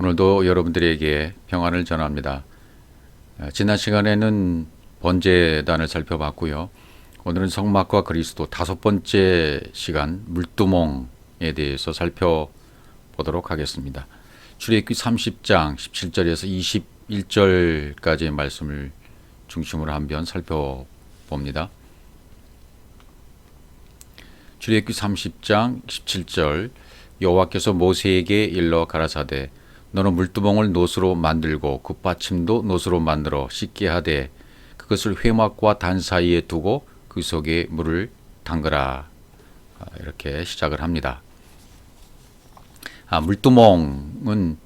오늘도 여러분들에게 평안을 전합니다. 지난 시간에는 번제단을 살펴봤고요. 오늘은 성막과 그리스도 5번째 시간 물두멍에 대해서 살펴보도록 하겠습니다. 출애굽기 30장 17절에서 21절까지의 말씀을 중심으로 한번 살펴봅니다. 출애굽기 30장 17절 여호와께서 모세에게 일러 가라사대 너는 물두멍을 노스로 만들고 그 받침도 노스로 만들어 씻게 하되 그것을 회막과 단 사이에 두고 그 속에 물을 담그라. 이렇게 시작을 합니다. 물두멍은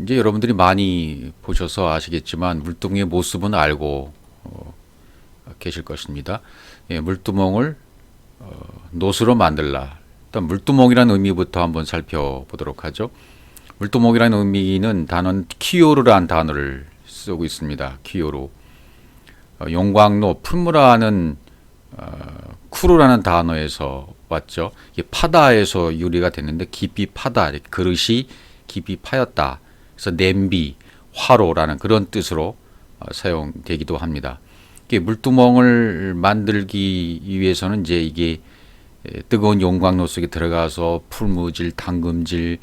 이제 여러분들이 많이 보셔서 아시겠지만 물두멍의 모습은 알고 계실 것입니다. 물두멍을 노스로 만들라. 일단 물두멍이라는 의미부터 한번 살펴보도록 하죠. 물두멍이라는 의미는 단어는 키오르라는 단어를 쓰고 있습니다. 키오르. 용광로, 풀무라는 쿠르라는 단어에서 왔죠. 이게 파다에서 유래가 됐는데 깊이 파다, 그릇이 깊이 파였다. 그래서 냄비, 화로라는 그런 뜻으로 사용되기도 합니다. 이게 물두멍을 만들기 위해서는 이제 이게 뜨거운 용광로 속에 들어가서 풀무질, 당금질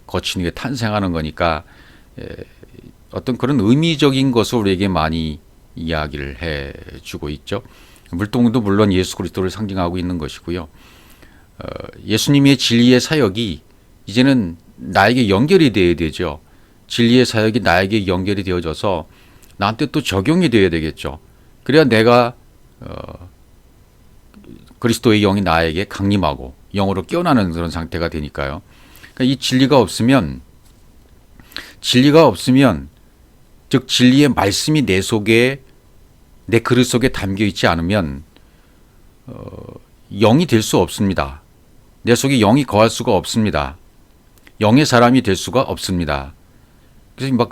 거친 위에 탄생하는 거니까 어떤 그런 의미적인 것을 우리에게 많이 이야기를 해주고 있죠. 물두멍도 물론 예수 그리스도를 상징하고 있는 것이고요. 예수님의 진리의 사역이 이제는 나에게 연결이 되어야 되죠. 진리의 사역이 나에게 연결이 되어져서 나한테 또 적용이 되어야 되겠죠. 그래야 내가 그리스도의 영이 나에게 강림하고 영으로 깨어나는 그런 상태가 되니까요. 그러니까 이 진리가 없으면 즉 진리의 말씀이 내 속에 내 그릇 속에 담겨 있지 않으면 영이 될 수 없습니다. 내 속에 영이 거할 수가 없습니다. 영의 사람이 될 수가 없습니다. 그래서 막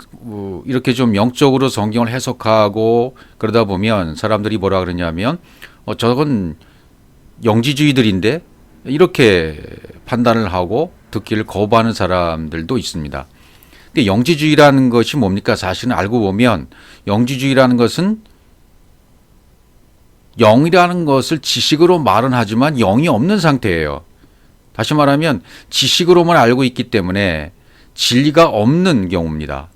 이렇게 좀 영적으로 성경을 해석하고 그러다 보면 사람들이 뭐라 그러냐면 저건 영지주의들인데 이렇게 판단을 하고 듣기를 거부하는 사람들도 있습니다. 근데 영지주의라는 것이 뭡니까? 사실은 알고 보면 영지주의라는 것은 영이라는 것을 지식으로 말은 하지만 영이 없는 상태예요. 다시 말하면 지식으로만 알고 있기 때문에 진리가 없는 경우입니다.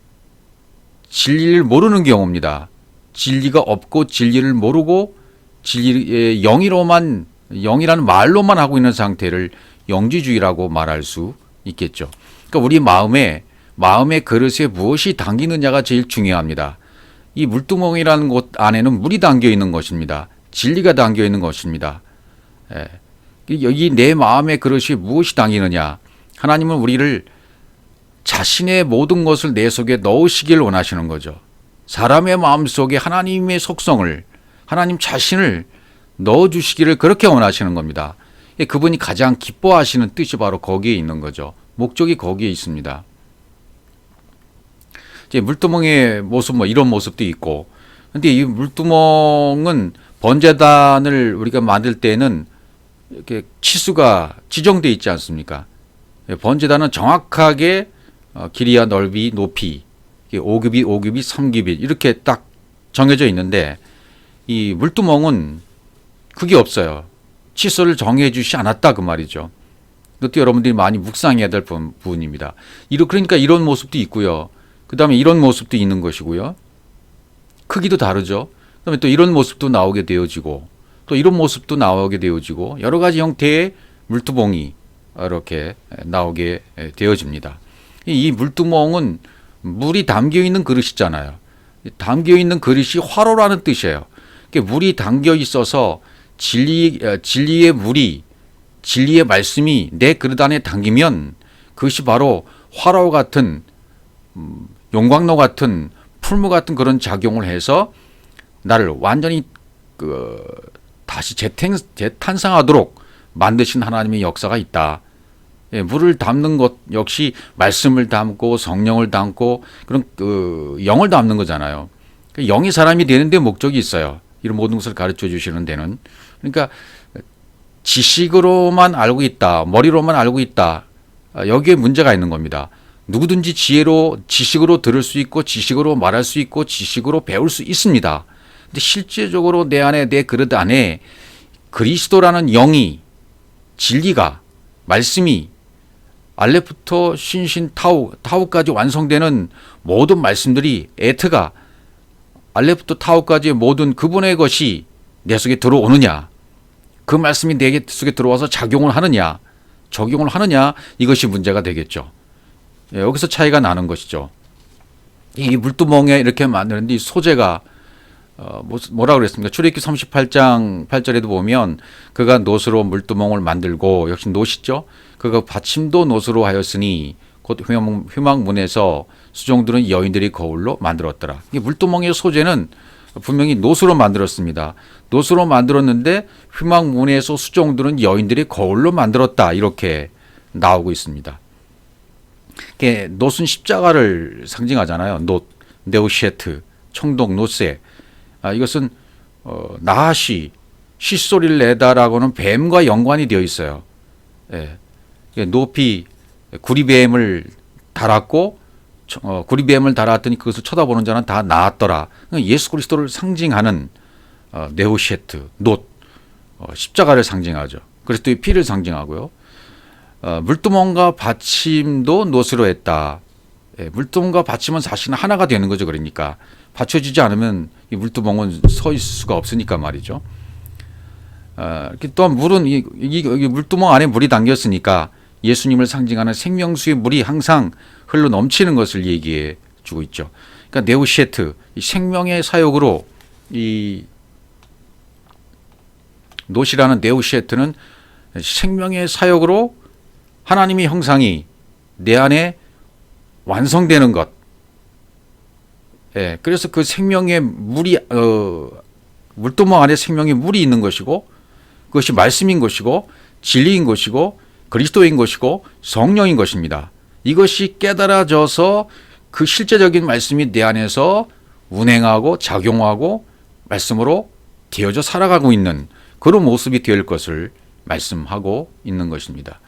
진리를 모르는 경우입니다. 진리가 없고 진리를 모르고 진리의 영이라는 말로만 하고 있는 상태를 영지주의라고 말할 수 있겠죠. 그러니까 우리 마음의 그릇에 무엇이 담기느냐가 제일 중요합니다. 이 물두멍이라는 곳 안에는 물이 담겨 있는 것입니다. 진리가 담겨 있는 것입니다. 여기 내 마음의 그릇이 무엇이 담기느냐. 하나님은 우리를 자신의 모든 것을 내 속에 넣으시길 원하시는 거죠. 사람의 마음 속에 하나님의 속성을, 하나님 자신을 넣어주시기를 그렇게 원하시는 겁니다. 그분이 가장 기뻐하시는 뜻이 바로 거기에 있는 거죠. 목적이 거기에 있습니다. 이제 물두멍의 모습 이런 모습도 있고, 근데 이 물두멍은 번제단을 우리가 만들 때는 이렇게 치수가 지정되어 있지 않습니까? 번제단은 정확하게 길이와 넓이, 높이, 5규빗, 5규빗, 3규빗 이렇게 딱 정해져 있는데 이 물두멍은 그게 없어요. 치수를 정해 주시 않았다 그 말이죠. 이것도 여러분들이 많이 묵상해야 될 부분입니다. 그러니까 이런 모습도 있고요. 그 다음에 이런 모습도 있는 것이고요. 크기도 다르죠. 그 다음에 또 이런 모습도 나오게 되어지고 또 이런 모습도 나오게 되어지고 여러 가지 형태의 물두멍이 이렇게 나오게 되어집니다. 이 물두멍은 물이 담겨 있는 그릇이잖아요. 담겨 있는 그릇이 화로라는 뜻이에요. 물이 담겨 있어서 진리의 물이, 진리의 말씀이 내 그릇 안에 담기면 그것이 바로 화로 같은, 용광로 같은, 풀무 같은 그런 작용을 해서 나를 완전히 다시 재탄생하도록 만드신 하나님의 역사가 있다. 물을 담는 것 역시 말씀을 담고 성령을 담고 그런 영을 담는 거잖아요. 영이 사람이 되는 데 목적이 있어요. 이런 모든 것을 가르쳐 주시는 데는. 그러니까 지식으로만 알고 있다, 머리로만 알고 있다, 여기에 문제가 있는 겁니다. 누구든지 지식으로 들을 수 있고 지식으로 말할 수 있고 지식으로 배울 수 있습니다. 근데 실제적으로 내 안에, 내 그릇 안에 그리스도라는 영이, 진리가, 말씀이 알레부터 신신 타우까지 완성되는 모든 말씀들이, 에트가 알레부터 타우까지의 모든 그분의 것이 내 속에 들어오느냐, 그 말씀이 내 속에 들어와서 적용을 하느냐, 이것이 문제가 되겠죠. 예, 여기서 차이가 나는 것이죠. 이 물두멍에 이렇게 만드는데 이 소재가 뭐라 그랬습니까? 출애굽기 38장 8절에도 보면 그가 놋으로 물두멍을 만들고, 역시 놋이죠. 그가 받침도 놋으로 하였으니 곧 휘망문에서 수종들은 여인들이 거울로 만들었더라. 이 물두멍의 소재는 분명히 놋으로 만들었습니다. 놋으로 만들었는데 휘망문에서 수종들은 여인들이 거울로 만들었다, 이렇게 나오고 있습니다. 놋은 십자가를 상징하잖아요. 놋, 네오시에트, 청동, 놋세. 이것은 나하시, 쉿소리를 내다라고는 뱀과 연관이 되어 있어요. 예. 높이 구리뱀을 달았고, 구리뱀을 달았더니 그것을 쳐다보는 자는 다 나았더라. 예수 그리스도를 상징하는 네오시에트, 놋, 십자가를 상징하죠. 그리스도의 피를 상징하고요. 물두멍과 받침도 놋으로 했다. 예, 물두멍과 받침은 사실은 하나가 되는 거죠. 그러니까 받쳐지지 않으면 이 물두멍은 서 있을 수가 없으니까 말이죠. 또한 물은 이 물두멍 안에 물이 담겼으니까 예수님을 상징하는 생명수의 물이 항상 흘러 넘치는 것을 얘기해 주고 있죠. 그러니까 네오시에트, 이 생명의 사역으로, 이 놋이라는 네오시에트는 생명의 사역으로 하나님의 형상이 내 안에 완성되는 것. 예, 그래서 그 생명의 물이, 물두멍 안에 생명의 물이 있는 것이고, 그것이 말씀인 것이고, 진리인 것이고, 그리스도인 것이고, 성령인 것입니다. 이것이 깨달아져서 그 실제적인 말씀이 내 안에서 운행하고 작용하고 말씀으로 되어져 살아가고 있는 그런 모습이 될 것을 말씀하고 있는 것입니다.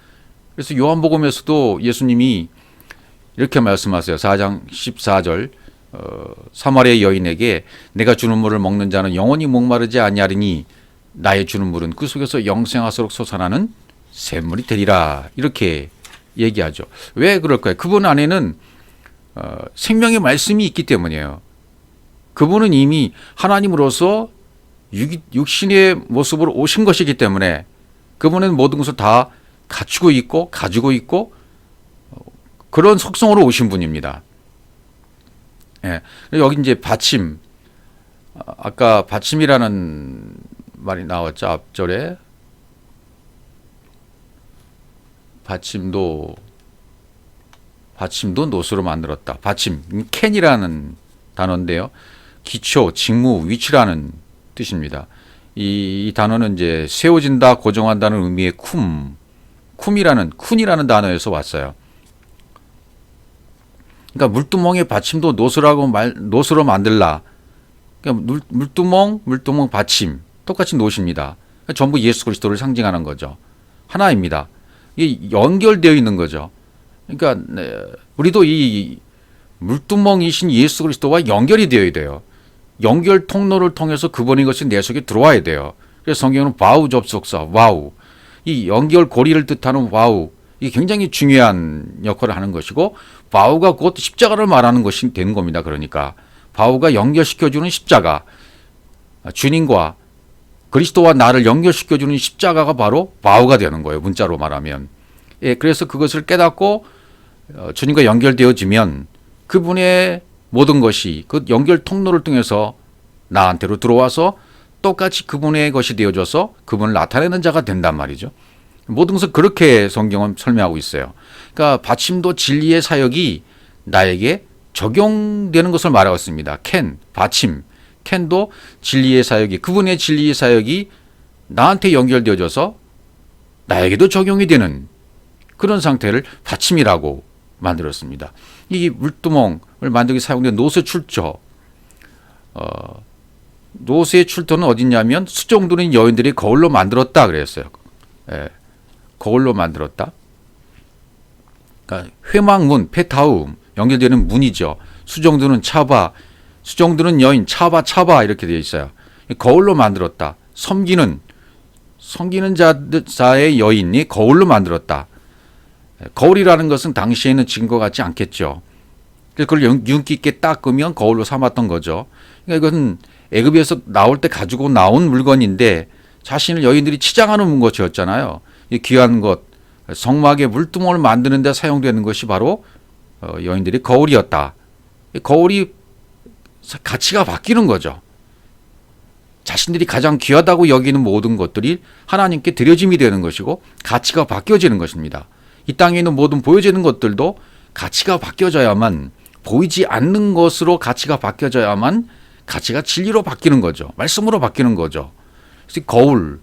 그래서 요한복음에서도 예수님이 이렇게 말씀하세요. 4장 14절, 사마리아 여인에게 내가 주는 물을 먹는 자는 영원히 목마르지 아니하리니 나의 주는 물은 그 속에서 영생하도록 솟아나는 샘물이 되리라, 이렇게 얘기하죠. 왜 그럴까요? 그분 안에는 생명의 말씀이 있기 때문이에요. 그분은 이미 하나님으로서 육신의 모습으로 오신 것이기 때문에 그분은 모든 것을 다 갖추고 있고 가지고 있고 그런 속성으로 오신 분입니다. 예. 여기 이제 받침, 아까 받침이라는 말이 나왔죠. 앞절에 받침도 놋으로 만들었다. 받침, 캔이라는 단어인데요. 기초, 직무, 위치라는 뜻입니다. 이 단어는 이제 세워진다, 고정한다는 의미의 쿤이라는 단어에서 왔어요. 그러니까 물두멍의 받침도 놋으로 만들라. 그러니까 물두멍 받침 똑같이 놋입니다. 그러니까 전부 예수 그리스도를 상징하는 거죠. 하나입니다. 이게 연결되어 있는 거죠. 그러니까 우리도 이 물두멍이신 예수 그리스도와 연결이 되어야 돼요. 연결 통로를 통해서 그분의 것이 내 속에 들어와야 돼요. 그래서 성경은 와우 접속사, 와우, 이 연결 고리를 뜻하는 와우, 이게 굉장히 중요한 역할을 하는 것이고, 바우가 곧 십자가를 말하는 것이 되는 겁니다. 그러니까 바우가 연결시켜주는 십자가, 주님과 그리스도와 나를 연결시켜주는 십자가가 바로 바우가 되는 거예요. 문자로 말하면. 예, 그래서 그것을 깨닫고 주님과 연결되어지면 그분의 모든 것이 그 연결 통로를 통해서 나한테로 들어와서 똑같이 그분의 것이 되어져서 그분을 나타내는 자가 된단 말이죠. 모든 것을 그렇게 성경은 설명하고 있어요. 그러니까 받침도 진리의 사역이 나에게 적용되는 것을 말하고 있습니다. 받침, 캔도 진리의 사역이, 그분의 진리의 사역이 나한테 연결되어져서 나에게도 적용이 되는 그런 상태를 받침이라고 만들었습니다. 이 물두멍을 만들기 사용된 놋의 출처, 놋의 출처는 어디냐면 수종들인 여인들이 거울로 만들었다 그랬어요. 예, 거울로 만들었다. 그러니까 회막문, 페타우 연결되는 문이죠. 수정두는 차바, 수정두는 여인, 차바 차바 이렇게 되어 있어요. 거울로 만들었다. 섬기는 자의 여인이 거울로 만들었다. 거울이라는 것은 당시에는 증거 같지 않겠죠. 그래서 그걸 윤기 있게 닦으면 거울로 삼았던 거죠. 그러니까 이건 애굽에서 나올 때 가지고 나온 물건인데 자신을 여인들이 치장하는 것이었잖아요. 이 귀한 것, 성막의 물두멍을 만드는 데 사용되는 것이 바로 여인들의 거울이었다. 거울이 가치가 바뀌는 거죠. 자신들이 가장 귀하다고 여기는 모든 것들이 하나님께 드려짐이 되는 것이고 가치가 바뀌어지는 것입니다. 이 땅에 있는 모든 보여지는 것들도 가치가 바뀌어져야만, 보이지 않는 것으로 가치가 바뀌어져야만 가치가 진리로 바뀌는 거죠. 말씀으로 바뀌는 거죠. 그래서 거울,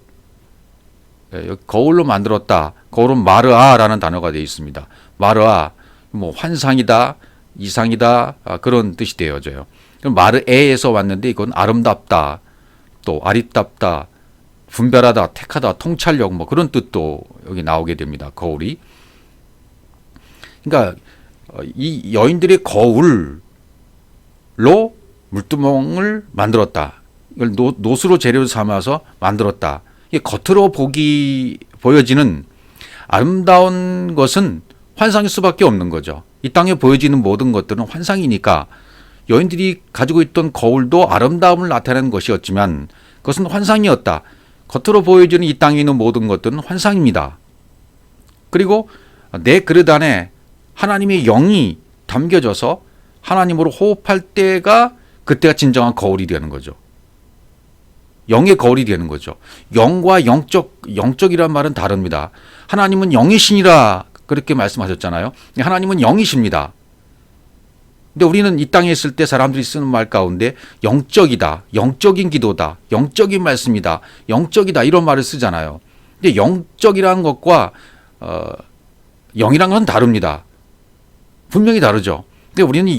거울로 만들었다. 거울은 마르아라는 단어가 되어 있습니다. 마르아, 뭐 환상이다, 이상이다, 그런 뜻이 되어져요. 마르에에서 왔는데 이건 아름답다, 또 아리답다, 분별하다, 택하다, 통찰력, 뭐 그런 뜻도 여기 나오게 됩니다. 거울이. 그러니까 이 여인들의 거울로 물두멍을 만들었다. 이걸 노수로 재료를 삼아서 만들었다. 이게 겉으로 보여지는 아름다운 것은 환상일 수밖에 없는 거죠. 이 땅에 보여지는 모든 것들은 환상이니까 여인들이 가지고 있던 거울도 아름다움을 나타내는 것이었지만 그것은 환상이었다. 겉으로 보여지는 이 땅에 있는 모든 것들은 환상입니다. 그리고 내 그릇 안에 하나님의 영이 담겨져서 하나님으로 호흡할 때가 그때가 진정한 거울이 되는 거죠. 영의 거울이 되는 거죠. 영과 영적이란 말은 다릅니다. 하나님은 영이시니라 그렇게 말씀하셨잖아요. 하나님은 영이십니다. 근데 우리는 이 땅에 있을 때 사람들이 쓰는 말 가운데 영적이다, 영적인 기도다, 영적인 말씀이다, 영적이다 이런 말을 쓰잖아요. 근데 영적이라는 것과 영이란 건 다릅니다. 분명히 다르죠. 근데 우리는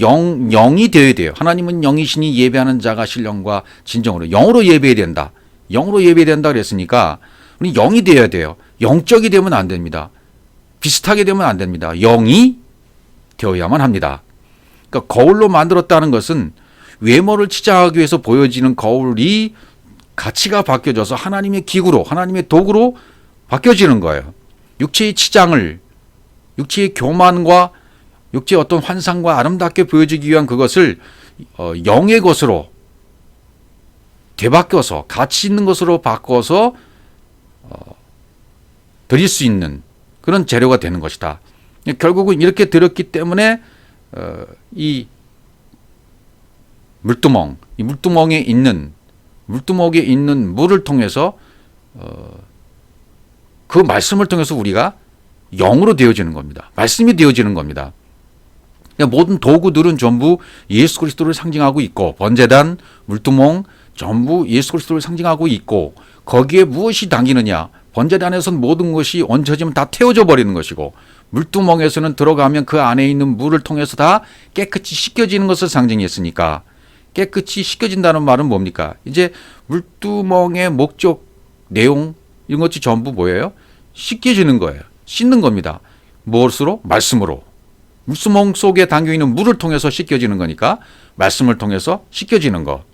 영이 되어야 돼요. 하나님은 영이시니 예배하는 자가 신령과 진정으로 영으로 예배해야 된다. 영으로 예배해야 된다 그랬으니까 우리 영이 되어야 돼요. 영적이 되면 안 됩니다. 비슷하게 되면 안 됩니다. 영이 되어야만 합니다. 그러니까 거울로 만들었다는 것은 외모를 치장하기 위해서 보여지는 거울이 가치가 바뀌어져서 하나님의 기구로, 하나님의 도구로 바뀌어지는 거예요. 육체의 치장을, 육체의 교만과 육체의 어떤 환상과 아름답게 보여지기 위한 그것을 영의 것으로 되바뀌어서 가치 있는 것으로 바꿔서 드릴 수 있는 그런 재료가 되는 것이다. 결국은 이렇게 드렸기 때문에 이 물두멍, 이 물두멍에 있는 물을 통해서 그 말씀을 통해서 우리가 영으로 되어지는 겁니다. 말씀이 되어지는 겁니다. 모든 도구들은 전부 예수 그리스도를 상징하고 있고 번제단, 물두멍 전부 예수 그리스도를 상징하고 있고 거기에 무엇이 담기느냐? 번제단에서는 모든 것이 얹혀지면 다 태워져 버리는 것이고 물두멍에서는 들어가면 그 안에 있는 물을 통해서 다 깨끗이 씻겨지는 것을 상징했으니까 깨끗이 씻겨진다는 말은 뭡니까? 이제 물두멍의 목적, 내용 이런 것이 전부 뭐예요? 씻겨지는 거예요. 씻는 겁니다. 무엇으로? 말씀으로. 물두멍 속에 담겨있는 물을 통해서 씻겨지는 거니까 말씀을 통해서 씻겨지는 거.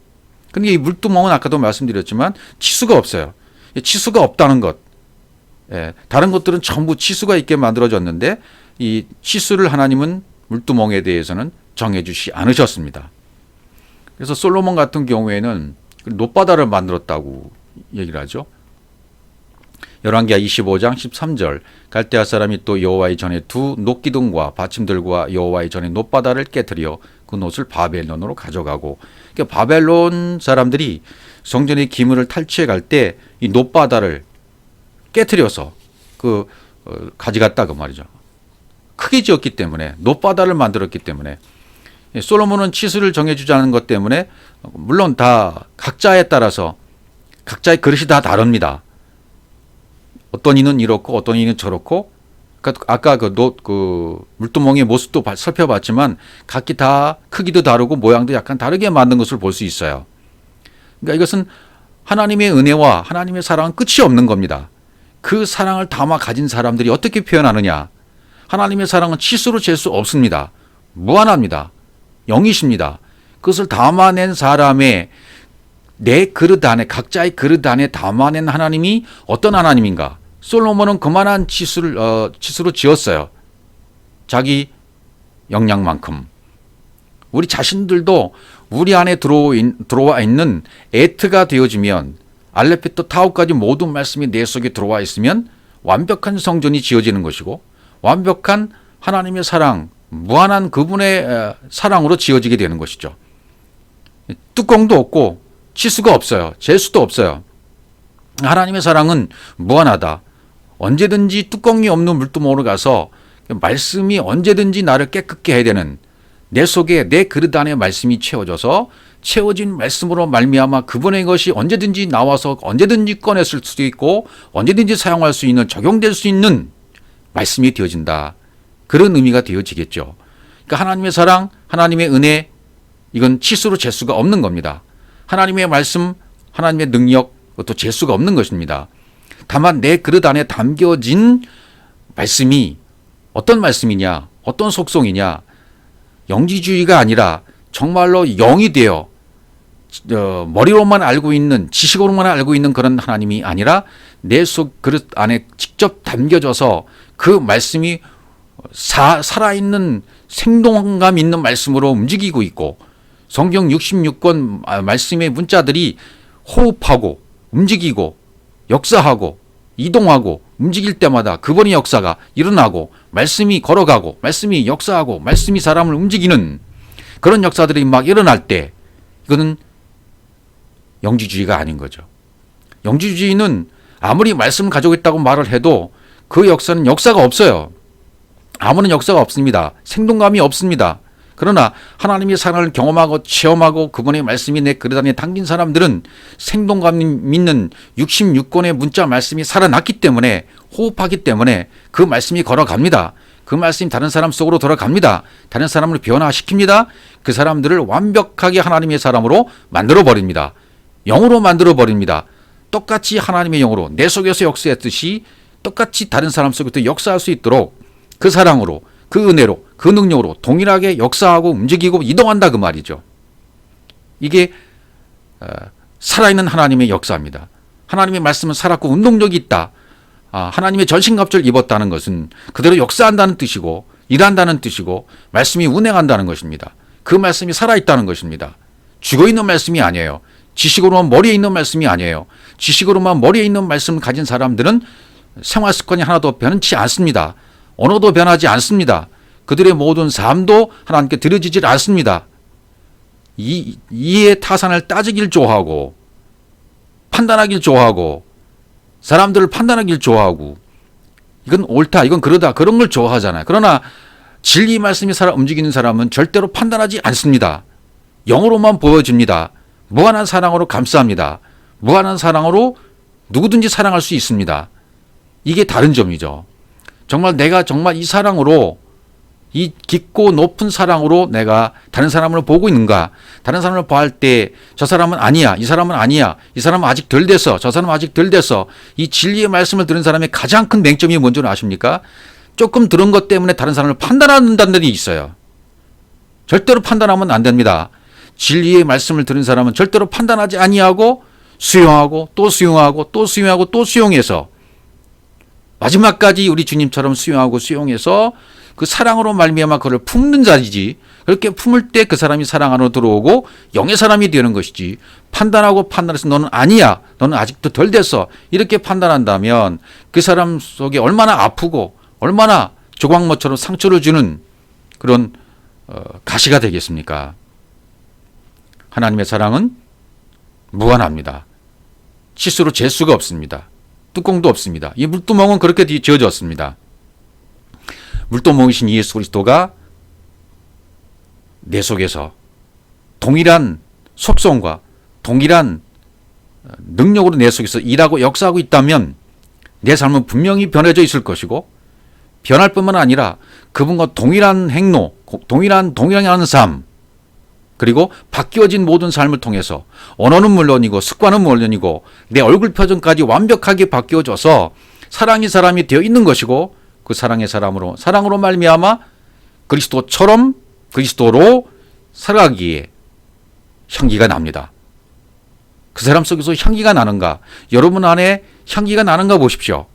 근데 이 물두멍은 아까도 말씀드렸지만 치수가 없어요. 치수가 없다는 것. 다른 것들은 전부 치수가 있게 만들어졌는데 이 치수를 하나님은 물두멍에 대해서는 정해주시 않으셨습니다. 그래서 솔로몬 같은 경우에는 놋바다를 만들었다고 얘기를 하죠. 열왕기하 25장 13절 갈대아 사람이 또 여호와의 전에 두 놋기둥과 받침들과 여호와의 전에 놋바다를 깨뜨려 그 놋을 바벨론으로 가져가고 그러니까 바벨론 사람들이 성전의 기물을 탈취해 갈 때 이 놋바다를 깨뜨려서 가져갔다 그 말이죠. 크게 지었기 때문에 놋바다를 만들었기 때문에 솔로몬은 치수를 정해주지 않은 것 때문에 물론 다 각자에 따라서 각자의 그릇이 다 다릅니다. 어떤 이는 이렇고 어떤 이는 저렇고 아까 그 물두멍의 모습도 살펴봤지만 각기 다 크기도 다르고 모양도 약간 다르게 만든 것을 볼 수 있어요. 그러니까 이것은 하나님의 은혜와 하나님의 사랑은 끝이 없는 겁니다. 그 사랑을 담아 가진 사람들이 어떻게 표현하느냐. 하나님의 사랑은 치수로 잴 수 없습니다. 무한합니다. 영이십니다. 그것을 담아낸 사람의 내 그릇 안에, 각자의 그릇 안에 담아낸 하나님이 어떤 하나님인가? 솔로몬은 그만한 치수로 지었어요. 자기 역량만큼. 우리 자신들도 우리 안에 들어와 있는 에트가 되어지면, 알레피토 타우까지 모든 말씀이 내 속에 들어와 있으면 완벽한 성전이 지어지는 것이고, 완벽한 하나님의 사랑, 무한한 그분의 사랑으로 지어지게 되는 것이죠. 뚜껑도 없고 치수가 없어요. 재수도 없어요. 하나님의 사랑은 무한하다. 언제든지 뚜껑이 없는 물두멍으로 가서 말씀이 언제든지 나를 깨끗게 해야 되는, 내 속에 내 그릇 안에 말씀이 채워져서 채워진 말씀으로 말미암아 그분의 것이 언제든지 나와서 언제든지 꺼냈을 수도 있고 언제든지 사용할 수 있는, 적용될 수 있는 말씀이 되어진다. 그런 의미가 되어지겠죠. 그러니까 하나님의 사랑, 하나님의 은혜, 이건 치수로 잴 수가 없는 겁니다. 하나님의 말씀, 하나님의 능력, 그것도 잴 수가 없는 것입니다. 다만 내 그릇 안에 담겨진 말씀이 어떤 말씀이냐, 어떤 속성이냐, 영지주의가 아니라 정말로 영이 되어 머리로만 알고 있는, 지식으로만 알고 있는 그런 하나님이 아니라 내 속 그릇 안에 직접 담겨져서 그 말씀이 살아있는 생동감 있는 말씀으로 움직이고 있고, 성경 66권 말씀의 문자들이 호흡하고 움직이고 역사하고 이동하고 움직일 때마다 그분의 역사가 일어나고, 말씀이 걸어가고 말씀이 역사하고 말씀이 사람을 움직이는 그런 역사들이 막 일어날 때, 이거는 영지주의가 아닌 거죠. 영지주의는 아무리 말씀을 가지고 있다고 말을 해도 그 역사는 역사가 없어요. 아무런 역사가 없습니다. 생동감이 없습니다. 그러나 하나님의 사랑을 경험하고 체험하고 그분의 말씀이 내 그릇 안에 담긴 사람들은 생동감 있는 66권의 문자 말씀이 살아났기 때문에, 호흡하기 때문에 그 말씀이 걸어갑니다. 그 말씀이 다른 사람 속으로 들어갑니다. 다른 사람을 변화시킵니다. 그 사람들을 완벽하게 하나님의 사람으로 만들어버립니다. 영으로 만들어버립니다. 똑같이 하나님의 영으로 내 속에서 역사했듯이 똑같이 다른 사람 속에도 역사할 수 있도록 그 사랑으로, 그 은혜로, 그 능력으로 동일하게 역사하고 움직이고 이동한다 그 말이죠. 이게 살아있는 하나님의 역사입니다. 하나님의 말씀은 살았고 운동력이 있다. 하나님의 전신갑주를 입었다는 것은 그대로 역사한다는 뜻이고 일한다는 뜻이고 말씀이 운행한다는 것입니다. 그 말씀이 살아있다는 것입니다. 죽어있는 말씀이 아니에요. 지식으로만 머리에 있는 말씀이 아니에요. 지식으로만 머리에 있는 말씀을 가진 사람들은 생활 습관이 하나도 변치 않습니다. 언어도 변하지 않습니다. 그들의 모든 삶도 하나님께 드려지질 않습니다. 이해 타산을 따지길 좋아하고 판단하길 좋아하고 사람들을 판단하길 좋아하고, 이건 옳다, 이건 그러다, 그런 걸 좋아하잖아요. 그러나 진리 말씀이 살아 움직이는 사람은 절대로 판단하지 않습니다. 영으로만 보여집니다. 무한한 사랑으로 감싸합니다. 무한한 사랑으로 누구든지 사랑할 수 있습니다. 이게 다른 점이죠. 정말 내가 정말 이 사랑으로, 이 깊고 높은 사랑으로 내가 다른 사람을 보고 있는가? 다른 사람을 보할 때 저 사람은 아니야, 이 사람은 아니야, 이 사람은 아직 덜 됐어, 저 사람은 아직 덜 됐어. 이 진리의 말씀을 들은 사람의 가장 큰 맹점이 뭔지 아십니까? 조금 들은 것 때문에 다른 사람을 판단한다는 일이 있어요. 절대로 판단하면 안 됩니다. 진리의 말씀을 들은 사람은 절대로 판단하지 아니하고 수용하고 또 수용하고 또 수용하고 또 수용해서 마지막까지 우리 주님처럼 수용하고 수용해서 그 사랑으로 말미암아 그를 품는 자리지, 그렇게 품을 때 그 사람이 사랑 안으로 들어오고 영의 사람이 되는 것이지, 판단하고 판단해서 너는 아니야, 너는 아직도 덜 됐어, 이렇게 판단한다면 그 사람 속에 얼마나 아프고 얼마나 조각모처럼 상처를 주는 그런 가시가 되겠습니까? 하나님의 사랑은 무한합니다. 치수로 잴 수가 없습니다. 뚜껑도 없습니다. 이 물두멍은 그렇게 지어졌습니다. 물두멍이신 예수 그리스도가 내 속에서 동일한 속성과 동일한 능력으로 내 속에서 일하고 역사하고 있다면 내 삶은 분명히 변해져 있을 것이고, 변할 뿐만 아니라 그분과 동일한 행로, 동일한 삶, 그리고 바뀌어진 모든 삶을 통해서 언어는 물론이고 습관은 물론이고 내 얼굴 표정까지 완벽하게 바뀌어져서 사랑이 사람이 되어 있는 것이고, 그 사랑의 사랑으로 말미암아 그리스도처럼 그리스도로 살아가기에 향기가 납니다. 그 사람 속에서 향기가 나는가? 여러분 안에 향기가 나는가 보십시오.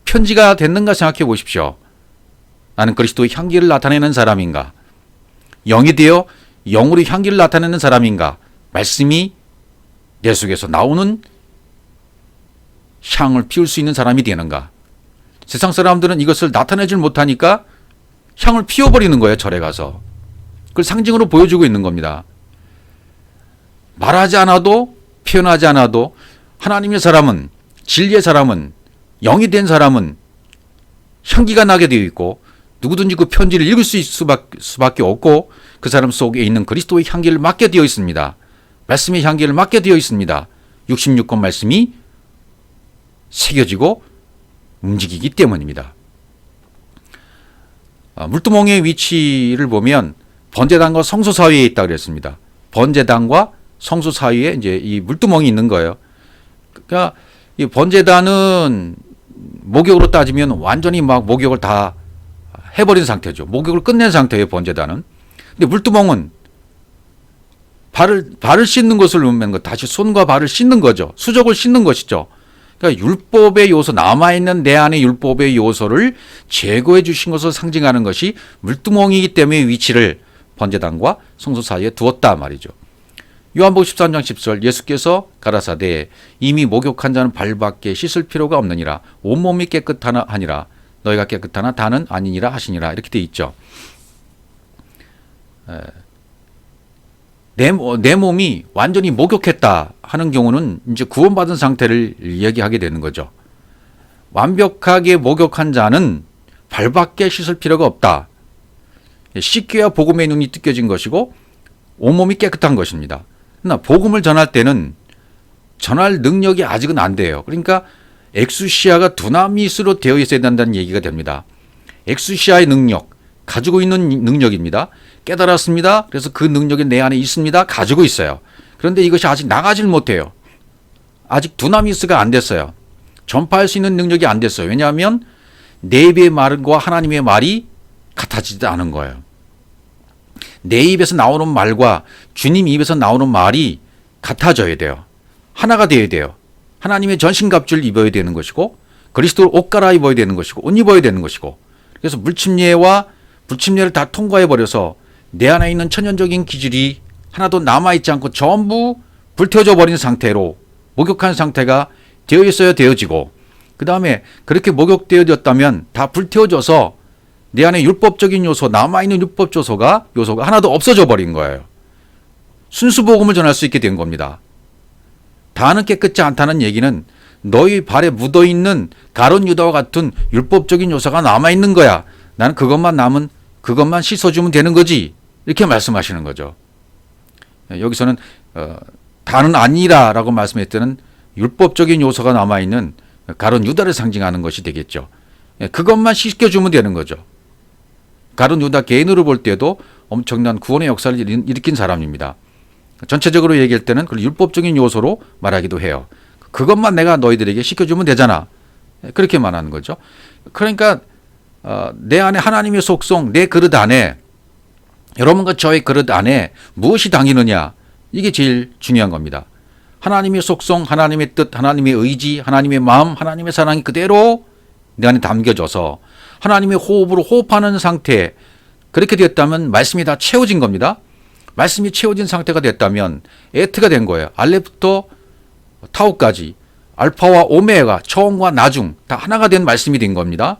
편지가 됐는가 생각해 보십시오. 나는 그리스도의 향기를 나타내는 사람인가? 영이 되어 영으로 향기를 나타내는 사람인가? 말씀이 내 속에서 나오는 향을 피울 수 있는 사람이 되는가? 세상 사람들은 이것을 나타내질 못하니까 향을 피워버리는 거예요. 절에 가서. 그걸 상징으로 보여주고 있는 겁니다. 말하지 않아도, 표현하지 않아도 하나님의 사람은, 진리의 사람은, 영이 된 사람은 향기가 나게 되어 있고, 누구든지 그 편지를 읽을 수밖에 없고, 그 사람 속에 있는 그리스도의 향기를 맡게 되어 있습니다. 말씀의 향기를 맡게 되어 있습니다. 66권 말씀이 새겨지고 움직이기 때문입니다. 물두멍의 위치를 보면 번제단과 성소 사이에 있다고 그랬습니다. 번제단과 성소 사이에 이제 이 물두멍이 있는 거예요. 그러니까 이 번제단은 목욕으로 따지면 완전히 막 목욕을 다 해버린 상태죠. 목욕을 끝낸 상태예요, 번제단은. 근데 물두멍은 발을 씻는 것을 의미하는 것, 다시 손과 발을 씻는 거죠. 수족을 씻는 것이죠. 그러니까 율법의 요소, 남아있는 내 안의 율법의 요소를 제거해 주신 것을 상징하는 것이 물두멍이기 때문에 위치를 번제단과 성소 사이에 두었다 말이죠. 요한복음 13장 10절 예수께서 가라사대 이미 목욕한 자는 발밖에 씻을 필요가 없느니라 온몸이 깨끗하나 하니라 너희가 깨끗하나 다는 아니니라 하시니라 이렇게 돼 있죠. 내 몸이 완전히 목욕했다 하는 경우는 이제 구원받은 상태를 이야기하게 되는 거죠. 완벽하게 목욕한 자는 발밖에 씻을 필요가 없다. 씻겨야 복음의 눈이 뜯겨진 것이고 온몸이 깨끗한 것입니다. 그러나 복음을 전할 때는 전할 능력이 아직은 안 돼요. 그러니까 엑수시아가 두나미스로 되어 있어야 된다는 얘기가 됩니다. 엑수시아의 능력, 가지고 있는 능력입니다. 깨달았습니다. 그래서 그 능력이 내 안에 있습니다. 가지고 있어요. 그런데 이것이 아직 나가질 못해요. 아직 두나미스가 안 됐어요. 전파할 수 있는 능력이 안 됐어요. 왜냐하면 내 입의 말과 하나님의 말이 같아지지 않은 거예요. 내 입에서 나오는 말과 주님 입에서 나오는 말이 같아져야 돼요. 하나가 되어야 돼요. 하나님의 전신갑주를 입어야 되는 것이고 그리스도를 옷 갈아입어야 되는 것이고 옷 입어야 되는 것이고 그래서 물침례와 불침례를 다 통과해버려서 내 안에 있는 천연적인 기질이 하나도 남아있지 않고 전부 불태워져 버린 상태로 목욕한 상태가 되어 있어야 되어지고 그 다음에 그렇게 목욕되어졌다면 다 불태워져서 내 안에 율법적인 요소, 남아있는 율법 요소가 하나도 없어져 버린 거예요. 순수 복음을 전할 수 있게 된 겁니다. 다는 깨끗지 않다는 얘기는 너희 발에 묻어있는 가룟 유다와 같은 율법적인 요소가 남아있는 거야. 나는 그것만 씻어주면 되는 거지. 이렇게 말씀하시는 거죠. 여기서는 다는 아니라라고 말씀할 때는 율법적인 요소가 남아있는 가룟 유다를 상징하는 것이 되겠죠. 그것만 씻겨주면 되는 거죠. 가룟 유다 개인으로 볼 때도 엄청난 구원의 역사를 일으킨 사람입니다. 전체적으로 얘기할 때는 그 율법적인 요소로 말하기도 해요. 그것만 내가 너희들에게 시켜주면 되잖아. 그렇게 말하는 거죠. 그러니까 내 안에 하나님의 속성, 내 그릇 안에 여러분과 저의 그릇 안에 무엇이 담기느냐 이게 제일 중요한 겁니다. 하나님의 속성, 하나님의 뜻, 하나님의 의지, 하나님의 마음, 하나님의 사랑이 그대로 내 안에 담겨져서 하나님의 호흡으로 호흡하는 상태 그렇게 됐다면 말씀이 다 채워진 겁니다. 말씀이 채워진 상태가 됐다면 에트가 된 거예요. 알레부터 타우까지 알파와 오메가 처음과 나중 다 하나가 된 말씀이 된 겁니다.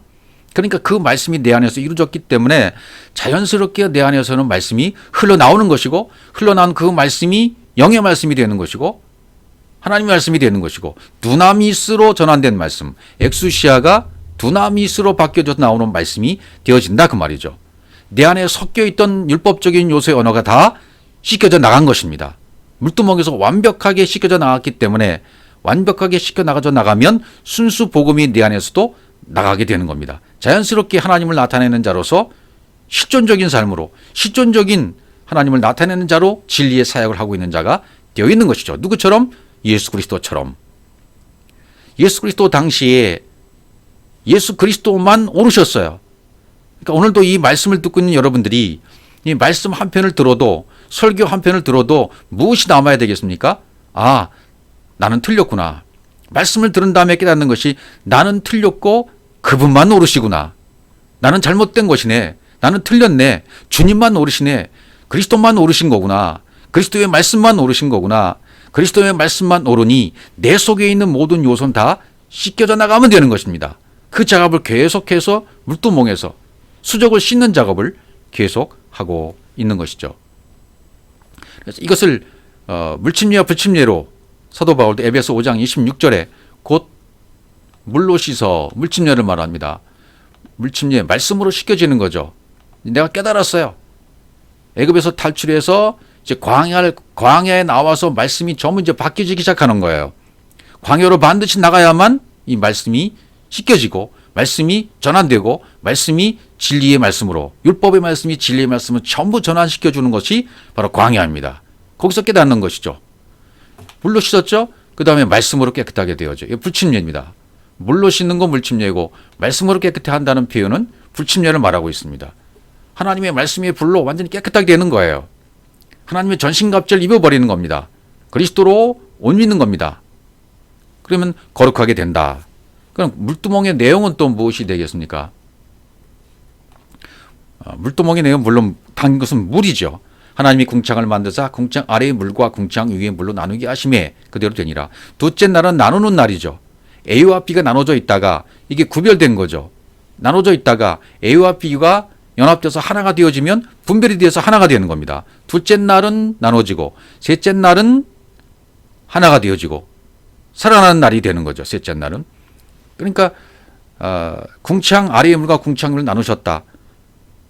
그러니까 그 말씀이 내 안에서 이루어졌기 때문에 자연스럽게 내 안에서는 말씀이 흘러나오는 것이고 흘러나온 그 말씀이 영의 말씀이 되는 것이고 하나님의 말씀이 되는 것이고 두나미스로 전환된 말씀 엑수시아가 두나미스로 바뀌어져 나오는 말씀이 되어진다 그 말이죠. 내 안에 섞여있던 율법적인 요소의 언어가 다 씻겨져 나간 것입니다. 물두멍에서 완벽하게 씻겨져 나갔기 때문에 완벽하게 씻겨나가져 나가면 순수 복음이 내 안에서도 나가게 되는 겁니다. 자연스럽게 하나님을 나타내는 자로서 실존적인 삶으로 실존적인 하나님을 나타내는 자로 진리의 사역을 하고 있는 자가 되어 있는 것이죠. 누구처럼? 예수 그리스도처럼. 예수 그리스도 당시에 예수 그리스도만 오르셨어요. 그러니까 오늘도 이 말씀을 듣고 있는 여러분들이 이 말씀 한 편을 들어도, 설교 한 편을 들어도 무엇이 남아야 되겠습니까? 아, 나는 틀렸구나. 말씀을 들은 다음에 깨닫는 것이 나는 틀렸고 그분만 오르시구나. 나는 잘못된 것이네. 나는 틀렸네. 주님만 오르시네. 그리스도만 오르신 거구나. 그리스도의 말씀만 오르신 거구나. 그리스도의 말씀만 오르니 내 속에 있는 모든 요소는 다 씻겨져 나가면 되는 것입니다. 그 작업을 계속해서 물두멍에서 수족을 씻는 작업을 계속하고 있는 것이죠. 그래서 이것을 물침례와 불침례로 사도 바울도 에베소 5장 26절에 곧 물로 씻어 물침례를 말합니다. 물침례 말씀으로 씻겨지는 거죠. 내가 깨달았어요. 애굽에서 탈출해서 이제 광야에 나와서 말씀이 전부 이제 바뀌어지기 시작하는 거예요. 광야로 반드시 나가야만 이 말씀이 씻겨지고 말씀이 전환되고 말씀이 진리의 말씀으로, 율법의 말씀이 진리의 말씀을 전부 전환시켜주는 것이 바로 광야입니다. 거기서 깨닫는 것이죠. 물로 씻었죠? 그 다음에 말씀으로 깨끗하게 되어져. 이게 불침례입니다. 물로 씻는 건 물침례고 말씀으로 깨끗해 한다는 표현은 불침례를 말하고 있습니다. 하나님의 말씀의 불로 완전히 깨끗하게 되는 거예요. 하나님의 전신갑주를 입어버리는 겁니다. 그리스도로 옷 입는 겁니다. 그러면 거룩하게 된다. 그럼 물두멍의 내용은 또 무엇이 되겠습니까? 물두멍의 내용은 물론 단 것은 물이죠. 하나님이 궁창을 만드사 궁창 아래의 물과 궁창 위의 물로 나누게 하심에 그대로 되니라. 둘째 날은 나누는 날이죠. A와 B가 나눠져 있다가 이게 구별된 거죠. 나눠져 있다가 A와 B가 연합돼서 하나가 되어지면 분별이 되어서 하나가 되는 겁니다. 둘째 날은 나눠지고 셋째 날은 하나가 되어지고 살아나는 날이 되는 거죠. 셋째 날은. 그러니까 궁창 아래의 물과 궁창 물을 나누셨다.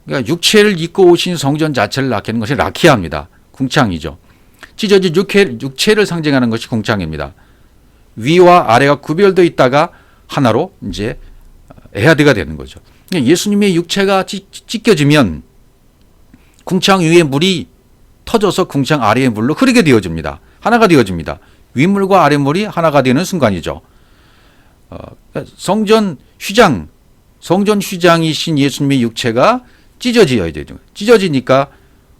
그러니까 육체를 입고 오신 성전 자체를 나타내는 것이 라키아입니다. 궁창이죠. 찢어진 육체를 상징하는 것이 궁창입니다. 위와 아래가 구별되어 있다가 하나로 이제 에하드가 되는 거죠. 예수님의 육체가 찢겨지면 궁창 위의 물이 터져서 궁창 아래의 물로 흐르게 되어집니다. 하나가 되어집니다. 윗물과 아랫물이 하나가 되는 순간이죠. 성전 휘장이신 예수님의 육체가 찢어져야 되죠. 찢어지니까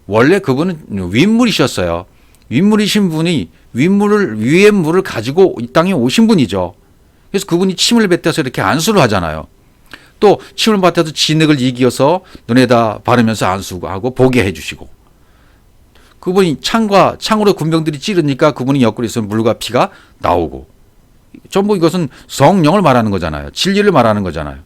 원래 그분은 윗물이셨어요. 윗물이신 분이 위의 물을 가지고 이 땅에 오신 분이죠. 그래서 그분이 침을 뱉어서 이렇게 안수를 하잖아요. 또 침을 뱉어서 진흙을 이기어서 눈에다 바르면서 안수하고 보게 해주시고, 그분이 창으로 군병들이 찌르니까 그분이 옆구리에서 물과 피가 나오고, 전부 이것은 성령을 말하는 거잖아요. 진리를 말하는 거잖아요.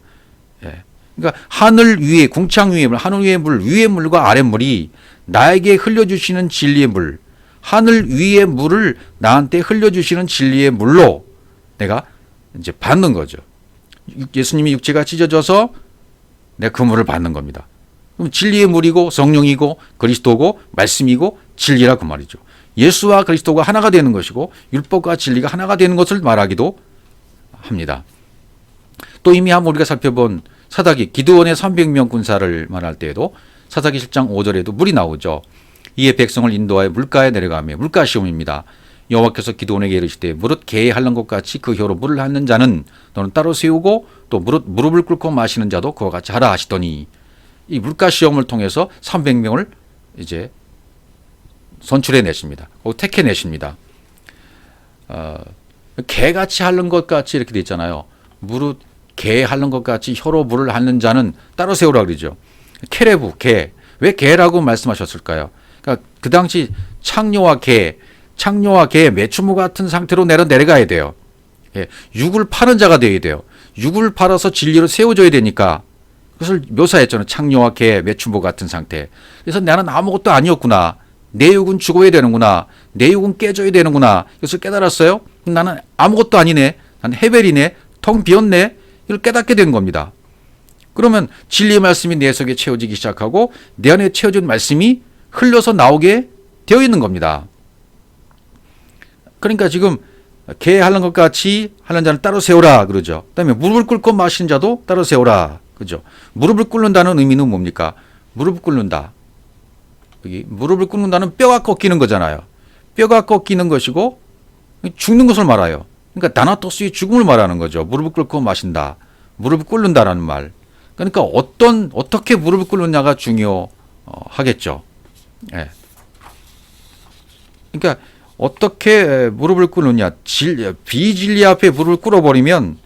예. 그러니까 하늘 위에 궁창 위에 물, 하늘 위의 물, 위의 물과 아랫물이 나에게 흘려주시는 진리의 물, 하늘 위의 물을 나한테 흘려주시는 진리의 물로 내가 이제 받는 거죠. 예수님이 육체가 찢어져서 내가 그 물을 받는 겁니다. 그럼 진리의 물이고 성령이고 그리스도고 말씀이고 진리라 그 말이죠. 예수와 그리스도가 하나가 되는 것이고 율법과 진리가 하나가 되는 것을 말하기도 합니다. 또 이미 한번 우리가 살펴본 사사기 기드온의 300명 군사를 말할 때에도 사사기 7장 5절에도 물이 나오죠. 이에 백성을 인도하여 물가에 내려가며 물가 시험입니다. 여호와께서 기드온에게 이르시되 무릇 개에 핥는 것 같이 그 혀로 물을 핥는 자는 너는 따로 세우고 또 무릎을 꿇고 마시는 자도 그와 같이 하라 하시더니, 이 물가 시험을 통해서 300명을 이제 선출해 내십니다. 택해 내십니다. 개같이 핥는 것 같이 이렇게 돼 있잖아요. 무릇 개 핥는 것 같이 혀로 물을 핥는 자는 따로 세우라 그러죠. 케레브, 개. 왜 개라고 말씀하셨을까요? 그러니까 그 당시 창녀와 개의 매춘무 같은 상태로 내려가야 돼요. 예, 육을 파는 자가 되어야 돼요. 육을 팔아서 진리로 세워줘야 되니까 그것을 묘사했잖아요. 창녀와 개, 매춘무 같은 상태. 그래서 나는 아무것도 아니었구나. 내 육은 죽어야 되는구나. 내 육은 깨져야 되는구나. 그것을 깨달았어요. 나는 아무것도 아니네. 난 헤벨이네. 텅 비었네. 이걸 깨닫게 된 겁니다. 그러면 진리의 말씀이 내 속에 채워지기 시작하고 내 안에 채워진 말씀이 흘러서 나오게 되어 있는 겁니다. 그러니까 지금 개 핥는 것 같이 핥는 자는 따로 세우라 그러죠. 그다음에 무릎을 꿇고 마시는 자도 따로 세우라 그죠. 무릎을 꿇는다는 의미는 뭡니까? 무릎을 꿇는다. 여기 무릎을 꿇는다는 뼈가 꺾이는 거잖아요. 뼈가 꺾이는 것이고 죽는 것을 말아요. 그러니까 다나토스의 죽음을 말하는 거죠. 무릎을 꿇고 마신다. 무릎을 꿇는다라는 말. 그러니까 어떻게 무릎을 꿇느냐가 중요하겠죠. 예. 그러니까 어떻게 무릎을 꿇느냐. 비진리 앞에 무릎을 꿇어버리면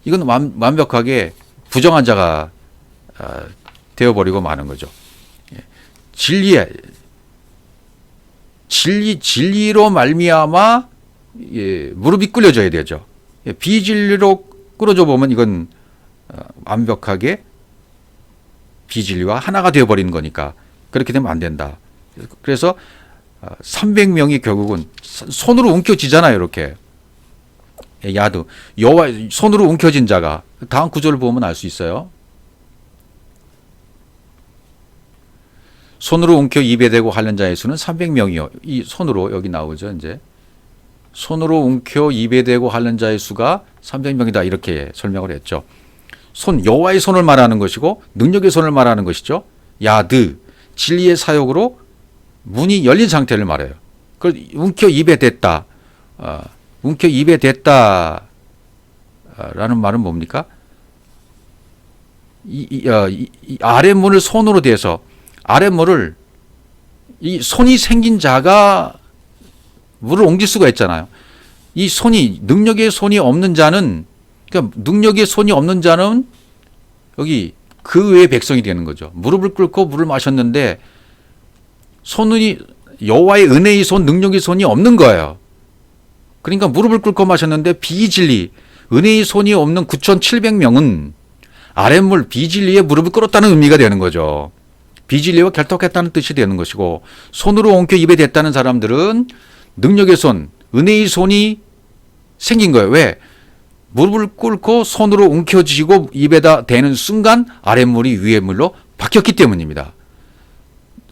이건 완벽하게 부정한 자가 되어버리고 마는 거죠. 진리로 말미암아 무릎이 꿇려져야 되죠. 비진리로 꿇어져 보면 이건 완벽하게 비진리와 하나가 되어버리는 거니까 그렇게 되면 안 된다. 그래서 300명이 결국은 손으로 움켜쥐잖아요. 이렇게 야드 여호와 손으로 움켜진 자가 다음 구절을 보면 알 수 있어요. 손으로 움켜 입에 대고 하는 자의 수는 300명이요. 이 손으로 여기 나오죠. 이제 손으로 움켜 입에 대고 하는 자의 수가 300명이다 이렇게 설명을 했죠. 손 여호와의 손을 말하는 것이고 능력의 손을 말하는 것이죠. 야드 진리의 사역으로 문이 열린 상태를 말해요. 그걸 움켜 입에 댔다. 움켜 입에 댔다 라는 말은 뭡니까? 이 아랫문을 손으로 대서 아랫문을 이 손이 생긴 자가 물을 옮길 수가 있잖아요. 이 손이 능력의 손이 없는 자는 그러니까 능력의 손이 없는 자는 여기 그 외의 백성이 되는 거죠. 무릎을 꿇고 물을 마셨는데 손이 여호와의 은혜의 손, 능력의 손이 없는 거예요. 그러니까 무릎을 꿇고 마셨는데 비진리, 은혜의 손이 없는 9,700명은 아랫물 비진리에 무릎을 꿇었다는 의미가 되는 거죠. 비진리와 결탁했다는 뜻이 되는 것이고 손으로 옮겨 입에 댔다는 사람들은 능력의 손, 은혜의 손이 생긴 거예요. 왜? 무릎을 꿇고 손으로 움켜쥐고 입에다 대는 순간 아랫물이 위의 물로 바뀌었기 때문입니다.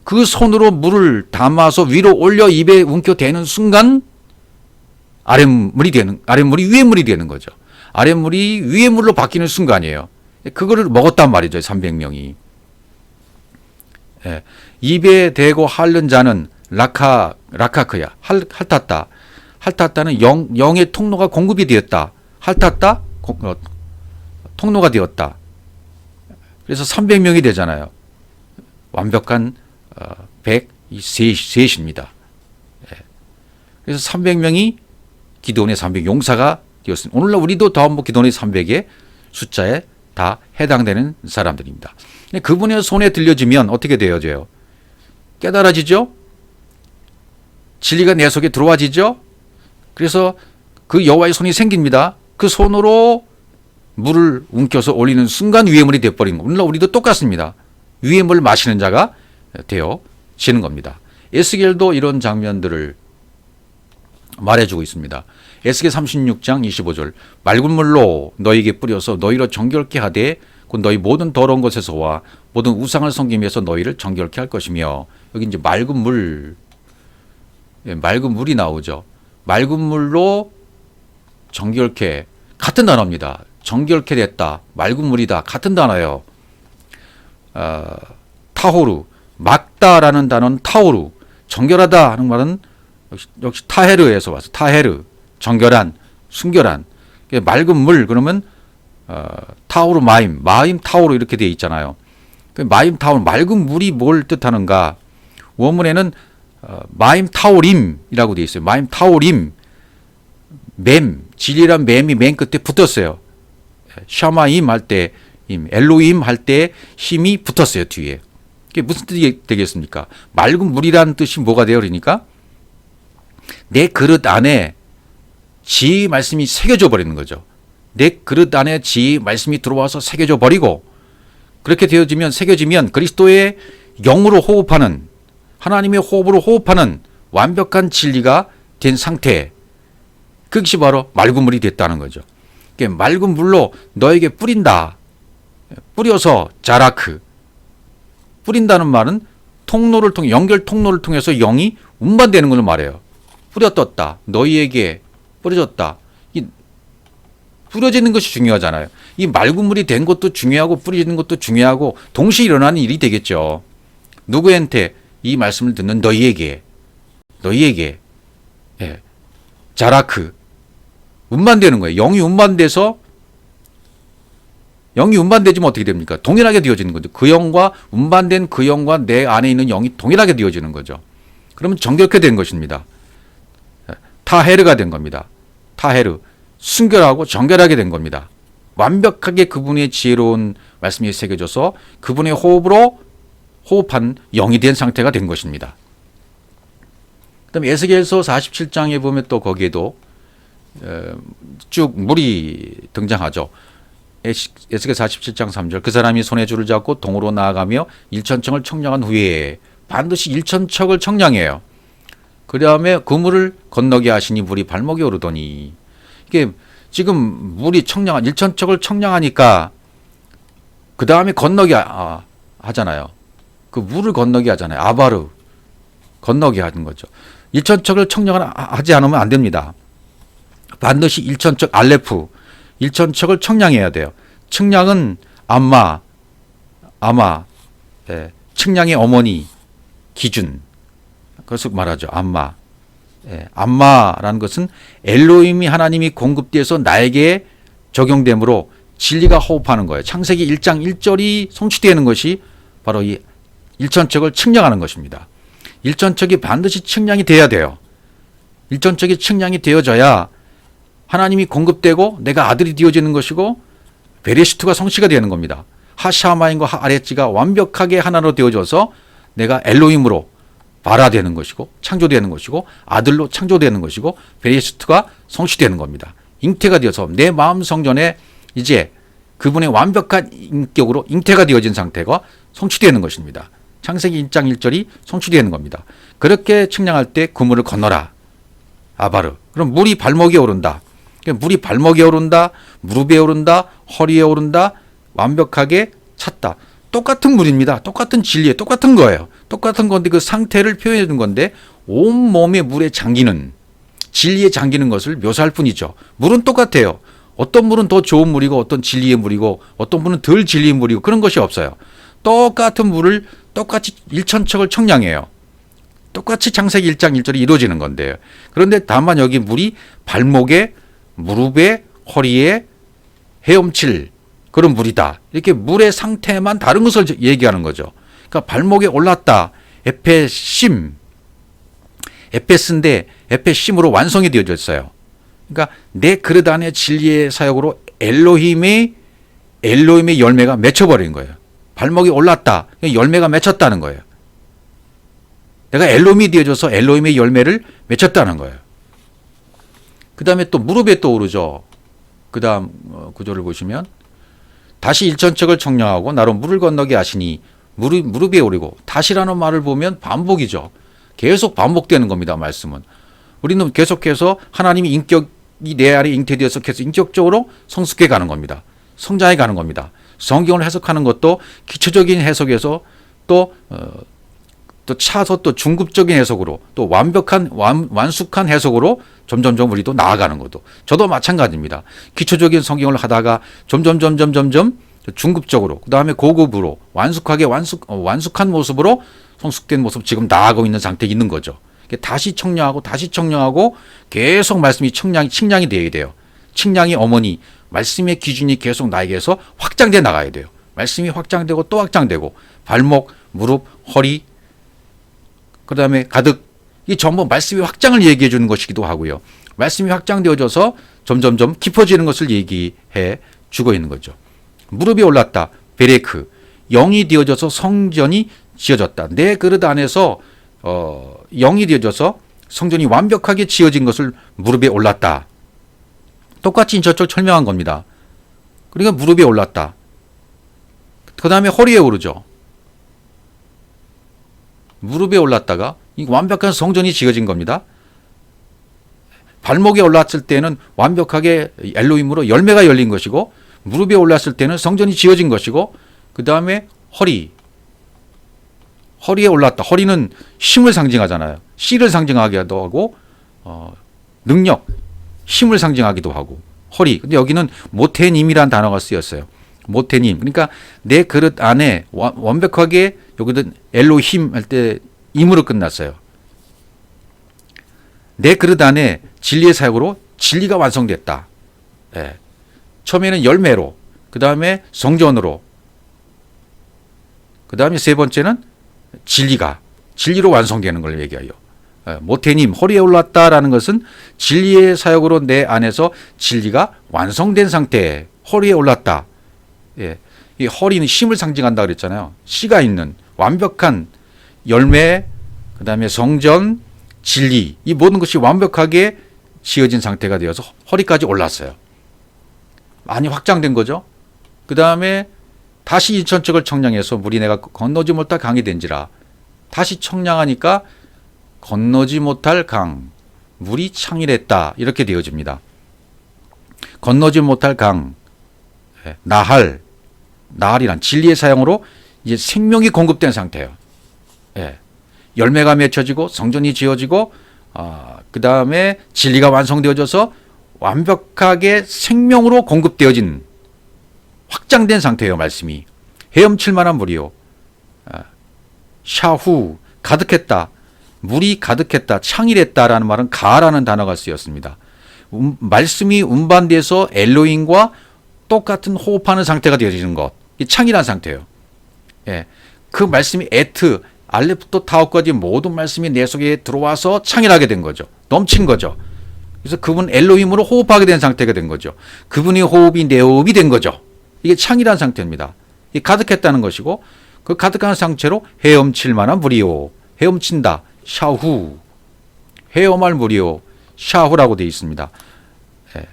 그 손으로 물을 담아서 위로 올려 입에 움켜대는 순간 아랫물이 위의 물이 되는 거죠. 아랫물이 위의 물로 바뀌는 순간이에요. 그거를 먹었단 말이죠. 300명이. 예. 입에 대고 핥는 자는 라카크야. 핥았다. 핥았다는 영의 통로가 공급이 되었다. 핥았다. 통로가 되었다. 그래서 300명이 되잖아요. 완벽한 100셋입니다. 그래서 300명이 기도원의 300 용사가 되었습니다. 오늘날 우리도 더 한번 기도원의 300의 숫자에 다 해당되는 사람들입니다. 그분의 손에 들려지면 어떻게 되어져요? 깨달아지죠? 진리가 내 속에 들어와지죠? 그래서 그 여호와의 손이 생깁니다. 그 손으로 물을 움켜서 올리는 순간 위의 물이 되어버리는 겁니다. 오늘날 우리도 똑같습니다. 위의 물을 마시는 자가 되어지는 겁니다. 에스겔도 이런 장면들을 말해주고 있습니다. 에스겔 36장 25절 맑은 물로 너희에게 뿌려서 너희로 정결케 하되 곧 너희 모든 더러운 것에서와 모든 우상을 섬김에서 너희를 정결케 할 것이며 여기 이제 맑은 물이 나오죠. 맑은 물로 정결케 같은 단어입니다. 정결케 됐다. 맑은 물이다. 같은 단어예요. 타호르 막다라는 단어는 타호르 정결하다 하는 말은 역시 타헤르에서 와서 타헤르 정결한 순결한 맑은 물 그러면 타오르 마임 타오르 이렇게 되어 있잖아요. 마임 타오르 맑은 물이 뭘 뜻하는가? 원문에는 마임 타오림이라고 되어 있어요. 마임 타오림 진리란 맴이 맨 끝에 붙었어요. 샤마임 할 때 엘로임 할 때 힘이 붙었어요. 뒤에. 그게 무슨 뜻이 되겠습니까? 맑은 물이라는 뜻이 뭐가 돼요? 그러니까 내 그릇 안에 지혜의 말씀이 새겨져 버리는 거죠. 내 그릇 안에 지혜의 말씀이 들어와서 새겨져 버리고 그렇게 새겨지면 그리스도의 영으로 호흡하는 하나님의 호흡으로 호흡하는 완벽한 진리가 된 상태 그것이 바로 맑은 물이 됐다는 거죠. 맑은 물로 너에게 뿌린다. 뿌려서 자라크 뿌린다는 말은 통로를 통해 연결 통로를 통해서 영이 운반되는 걸 말해요. 뿌려떴다. 너희에게 뿌려졌다. 이 뿌려지는 것이 중요하잖아요. 이 맑은 물이 된 것도 중요하고 뿌려지는 것도 중요하고 동시에 일어나는 일이 되겠죠. 누구한테 이 말씀을 듣는 너희에게 자라크 운반되는 거예요. 영이 운반돼서 영이 운반되지면 어떻게 됩니까? 동일하게 되어지는 거죠. 그 영과 운반된 그 영과 내 안에 있는 영이 동일하게 되어지는 거죠. 그러면 정결케 된 것입니다. 타헤르가 된 겁니다. 타헤르. 순결하고 정결하게 된 겁니다. 완벽하게 그분의 지혜로운 말씀이 새겨져서 그분의 호흡으로 호흡한 영이 된 상태가 된 것입니다. 그 다음에 에스겔서 47장에 보면 또 거기에도 쭉 물이 등장하죠. 에스겔 47장 3절 그 사람이 손에 줄을 잡고 동으로 나아가며 일천척을 청량한 후에 반드시 일천척을 청량해요. 그 다음에 그 물을 건너게 하시니 물이 발목에 오르더니 이게 지금 물이 청량한 일천척을 청량하니까 그 다음에 건너게 하잖아요. 그 물을 건너게 하잖아요. 아바르 건너게 하는 거죠. 일천척을 청량하지 않으면 안 됩니다. 반드시 일천척 알레프 일천척을 청량해야 돼요. 청량은 아마 청량의 어머니 기준 그것을 말하죠. 암마라는 것은 엘로힘이 하나님이 공급돼서 나에게 적용되므로 진리가 호흡하는 거예요. 창세기 1장 1절이 성취되는 것이 바로 이 일천척을 측량하는 것입니다. 일천척이 반드시 측량이 돼야 돼요. 일천척이 측량이 되어져야 하나님이 공급되고 내가 아들이 되어지는 것이고 베레시트가 성취가 되는 겁니다. 하샤마인과 하아레찌가 완벽하게 하나로 되어져서 내가 엘로힘으로 발화되는 것이고 창조되는 것이고 아들로 창조되는 것이고 베레시트가 성취되는 겁니다. 잉태가 되어서 내 마음 성전에 이제 그분의 완벽한 인격으로 잉태가 되어진 상태가 성취되는 것입니다. 창세기 1장 1절이 성취되는 겁니다. 그렇게 측량할 때 그 물을 건너라. 아바르. 그럼 물이 발목에 오른다. 물이 발목에 오른다. 무릎에 오른다. 허리에 오른다. 완벽하게 찼다. 똑같은 물입니다. 똑같은 진리에 똑같은 거예요. 똑같은 건데 그 상태를 표현해 준 건데 온몸에 물에 잠기는 진리에 잠기는 것을 묘사할 뿐이죠. 물은 똑같아요. 어떤 물은 더 좋은 물이고 어떤 진리의 물이고 어떤 물은 덜 진리의 물이고 그런 것이 없어요. 똑같은 물을 똑같이 일천척을 청량해요. 똑같이 창세기 1장 1절이 이루어지는 건데요. 그런데 다만 여기 물이 발목에 무릎에 허리에 헤엄칠 그런 물이다. 이렇게 물의 상태만 다른 것을 얘기하는 거죠. 그러니까 발목에 올랐다. 에페심. 에페스인데 에페심으로 완성이 되어졌어요. 그러니까 내 그릇 안에 진리의 사역으로 엘로힘의 열매가 맺혀버린 거예요. 발목이 올랐다. 열매가 맺혔다는 거예요. 내가 엘로힘이 되어져서 엘로힘의 열매를 맺혔다는 거예요. 그 다음에 또 무릎에 또 오르죠. 그 다음 구조를 보시면 다시 일천척을 청량하고 나로 물을 건너게 하시니 무릎에 오르고 다시라는 말을 보면 반복이죠. 계속 반복되는 겁니다. 말씀은. 우리는 계속해서 하나님이 인격이 내 안에 잉태되어서 계속 인격적으로 성숙해 가는 겁니다. 성장해 가는 겁니다. 성경을 해석하는 것도 기초적인 해석에서 또 차서 또 중급적인 해석으로 또 완숙한 해석으로 점점점 우리도 나아가는 것도 저도 마찬가지입니다. 기초적인 성경을 하다가 점점 중급적으로 그 다음에 고급으로 완숙한 모습으로 성숙된 모습 지금 나아가고 있는 상태에 있는 거죠. 다시 청량하고 계속 말씀이 측량이 되어야 돼요. 측량이 어머니 말씀의 기준이 계속 나에게서 확장돼 나가야 돼요. 말씀이 확장되고 또 확장되고 발목, 무릎, 허리 그 다음에 가득 이 전부 말씀의 확장을 얘기해 주는 것이기도 하고요. 말씀이 확장되어져서 점점점 깊어지는 것을 얘기해 주고 있는 거죠. 무릎이 올랐다. 베레크. 영이 되어져서 성전이 지어졌다. 내 그릇 안에서 영이 되어져서 성전이 완벽하게 지어진 것을 무릎에 올랐다. 똑같이 저쪽 설명한 겁니다. 그러니까 무릎에 올랐다. 그 다음에 허리에 오르죠. 무릎에 올랐다가 완벽한 성전이 지어진 겁니다. 발목에 올랐을 때는 완벽하게 엘로힘으로 열매가 열린 것이고 무릎에 올랐을 때는 성전이 지어진 것이고 그 다음에 허리에 올랐다. 허리는 힘을 상징하잖아요. 씨를 상징하기도 하고 능력, 힘을 상징하기도 하고 허리. 근데 여기는 모태님이라는 단어가 쓰였어요. 모태님. 그러니까 내 그릇 안에 완벽하게 여기도 엘로힘 할 때 임으로 끝났어요. 내 그릇 안에 진리의 사역으로 진리가 완성됐다. 예. 처음에는 열매로 그 다음에 성전으로, 그 다음에 세 번째는 진리로 완성되는 걸 얘기해요. 모태님 허리에 올랐다라는 것은 진리의 사역으로 내 안에서 진리가 완성된 상태에 허리에 올랐다. 예. 이 허리는 힘을 상징한다 그랬잖아요. 씨가 있는 완벽한 열매, 그 다음에 성전, 진리, 이 모든 것이 완벽하게 지어진 상태가 되어서 허리까지 올랐어요. 많이 확장된 거죠. 그 다음에 다시 인천척을 청량해서 물이 내가 건너지 못할 강이 된지라. 다시 청량하니까 건너지 못할 강, 물이 창일했다. 이렇게 되어집니다. 건너지 못할 강, 나할이란 진리의 사용으로 이제 생명이 공급된 상태예요. 예. 열매가 맺혀지고 성전이 지어지고 그 다음에 진리가 완성되어져서 완벽하게 생명으로 공급되어진 확장된 상태예요. 말씀이 헤엄칠 만한 물이요. 샤후 가득했다. 물이 가득했다. 창일했다라는 말은 가라는 단어가 쓰였습니다. 말씀이 운반돼서 엘로힘과 똑같은 호흡하는 상태가 되어지는 것. 이 창일한 상태예요. 예. 그 말씀이 에트, 알레프토 타오까지 모든 말씀이 내 속에 들어와서 창일하게 된 거죠. 넘친 거죠. 그래서 그분 엘로힘으로 호흡하게 된 상태가 된 거죠. 그분의 호흡이 내 호흡이 된 거죠. 이게 창일한 상태입니다. 이 가득했다는 것이고 그 가득한 상태로 헤엄칠 만한 물이요. 헤엄친다. 샤후. 헤엄할 물이요. 샤후라고 되어 있습니다. 예.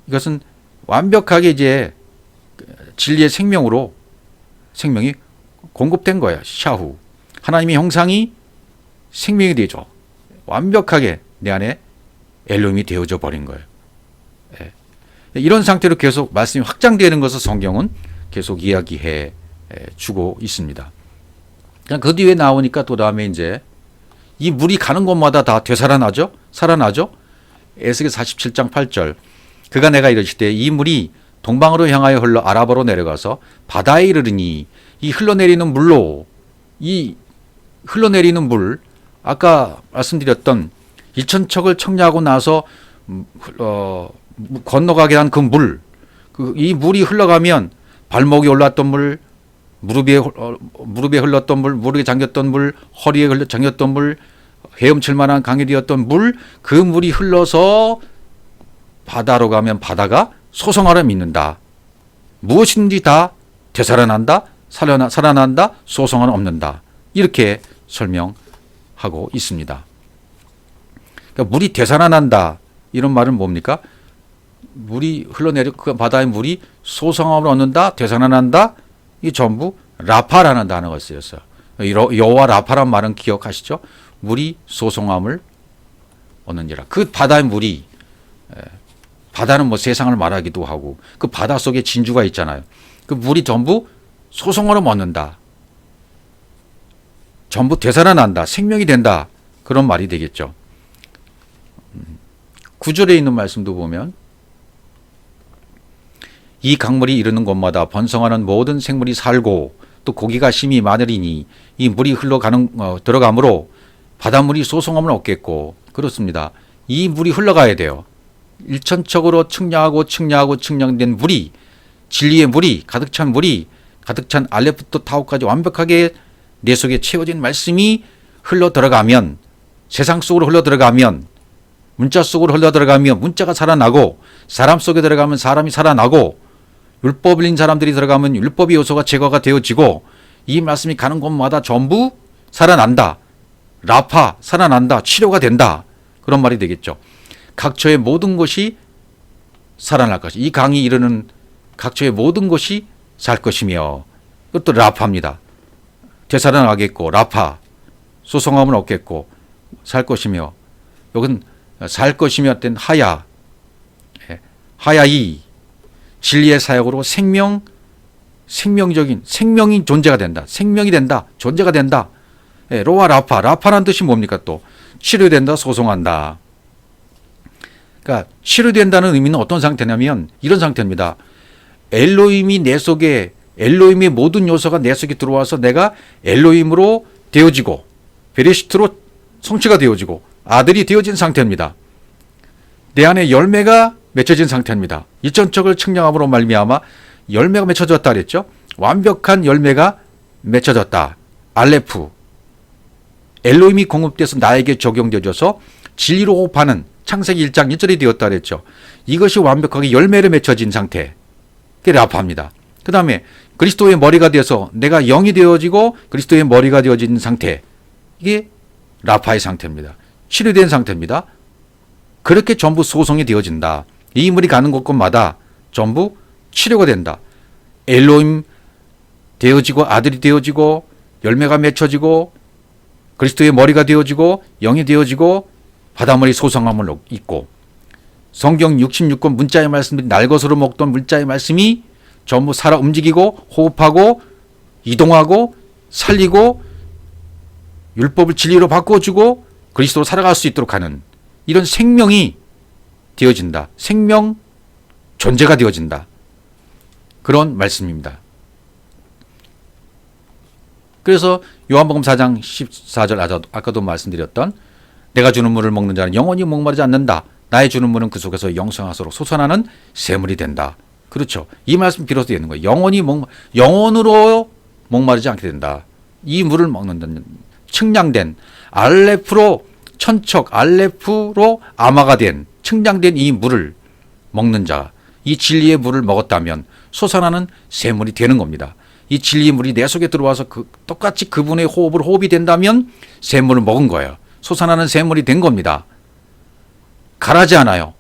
이것은 완벽하게 이제 진리의 생명으로 생명이 공급된 거예요. 샤후. 하나님의 형상이 생명이 되죠. 완벽하게 내 안에 엘로힘이 되어져 버린 거예요. 예. 이런 상태로 계속 말씀이 확장되는 것을 성경은 계속 이야기해 주고 있습니다. 그 뒤에 나오니까 또 다음에 이제 이 물이 가는 곳마다 다 되살아나죠? 살아나죠? 에스겔 47장 8절. 그가 내가 이르시되 이 물이 동방으로 향하여 흘러 아라바로 내려가서 바다에 이르르니 이 흘러내리는 물로 이 흘러내리는 물 아까 말씀드렸던 일천척을 청량하고 나서 건너가게 한 그 물, 이 물이 흘러가면 발목이 올랐던 물, 무릎에 흘렀던 물, 무릎에 잠겼던 물, 허리에 잠겼던 물, 헤엄칠 만한 강이 되었던 물, 그 물이 흘러서 바다로 가면 바다가 소성하려 믿는다. 무엇이든지 다 되살아난다, 살아난다, 소성은 없는다. 이렇게 설명하고 있습니다. 그러니까 물이 되살아난다. 이런 말은 뭡니까? 물이 흘러내려 그 바다의 물이 소성함을 얻는다, 되살아난다. 이 전부 라파라는 단어가 쓰였어요. 여호와 라파란 말은 기억하시죠? 물이 소성함을 얻는지라. 그 바다의 물이 바다는 뭐 세상을 말하기도 하고 그 바다 속에 진주가 있잖아요. 그 물이 전부 소성함을 얻는다. 전부 되살아난다. 생명이 된다. 그런 말이 되겠죠. 9절에 있는 말씀도 보면 이 강물이 이르는 곳마다 번성하는 모든 생물이 살고 또 고기가 심히 많으리니 이 물이 들어가므로 바닷물이 소성함을 얻겠고 그렇습니다. 이 물이 흘러가야 돼요. 일천척으로 측량된 물이 진리의 물이 가득 찬 알레프토 타오까지 완벽하게 내 속에 채워진 말씀이 흘러 들어가면 세상 속으로 흘러 들어가면 문자 속으로 흘러 들어가면 문자가 살아나고 사람 속에 들어가면 사람이 살아나고 율법을 린 사람들이 들어가면 율법의 요소가 제거가 되어지고 이 말씀이 가는 곳마다 전부 살아난다. 라파 살아난다. 치료가 된다. 그런 말이 되겠죠. 각처의 모든 것이 살아날 것이 이 강이 이르는 각처의 모든 것이 살 것이며 그것도 라파입니다. 되살아나겠고 라파 소성함을 얻겠고 살 것이며 여긴 살 것이며 어떤 하야이 진리의 사역으로 생명적인 생명이 존재가 된다. 생명이 된다. 존재가 된다. 로아 라파라는 뜻이 뭡니까 또 치료된다. 소송한다. 그러니까 치료된다는 의미는 어떤 상태냐면 이런 상태입니다. 엘로힘이 내 속에 엘로힘의 모든 요소가 내 속에 들어와서 내가 엘로힘으로 되어지고 베레시트로 성취가 되어지고 아들이 되어진 상태입니다. 내 안에 열매가 맺혀진 상태입니다. 유천척을 측량함으로 말미암아 열매가 맺혀졌다 그랬죠. 완벽한 열매가 맺혀졌다. 알레프, 엘로힘이 공급돼서 나에게 적용되어져서 진리로 호흡하는 창세기 1장 1절이 되었다 그랬죠. 이것이 완벽하게 열매를 맺혀진 상태. 그게 라파입니다. 그 다음에 그리스도의 머리가 되어서 내가 영이 되어지고 그리스도의 머리가 되어진 상태. 이게 라파의 상태입니다. 치료된 상태입니다. 그렇게 전부 소성이 되어진다. 이 인물이 가는 곳곳마다 전부 치료가 된다. 엘로힘 되어지고 아들이 되어지고 열매가 맺혀지고 그리스도의 머리가 되어지고 영이 되어지고 바닷물이 소성함을 입고 성경 66권 문자의 말씀들이 날것으로 먹던 문자의 말씀이 전부 살아 움직이고 호흡하고 이동하고 살리고 율법을 진리로 바꿔주고 그리스도로 살아갈 수 있도록 하는 이런 생명이 되어진다. 생명 존재가 되어진다. 그런 말씀입니다. 그래서 요한복음 4장 14절 아까도 말씀드렸던 내가 주는 물을 먹는 자는 영원히 목마르지 않는다. 나의 주는 물은 그 속에서 영생하도록 솟아나는 샘물이 된다. 그렇죠. 이 말씀 비로소 되는 거예요. 영원으로 목마르지 않게 된다. 이 물을 먹는다는 측량된 알레프로 천척 알레프로 아마가 된 측량된 이 물을 먹는 자, 이 진리의 물을 먹었다면 솟아나는 샘물이 되는 겁니다. 이 진리의 물이 내 속에 들어와서 똑같이 그분의 호흡으로 호흡이 된다면 샘물을 먹은 거예요. 솟아나는 샘물이 된 겁니다. 가라지 않아요.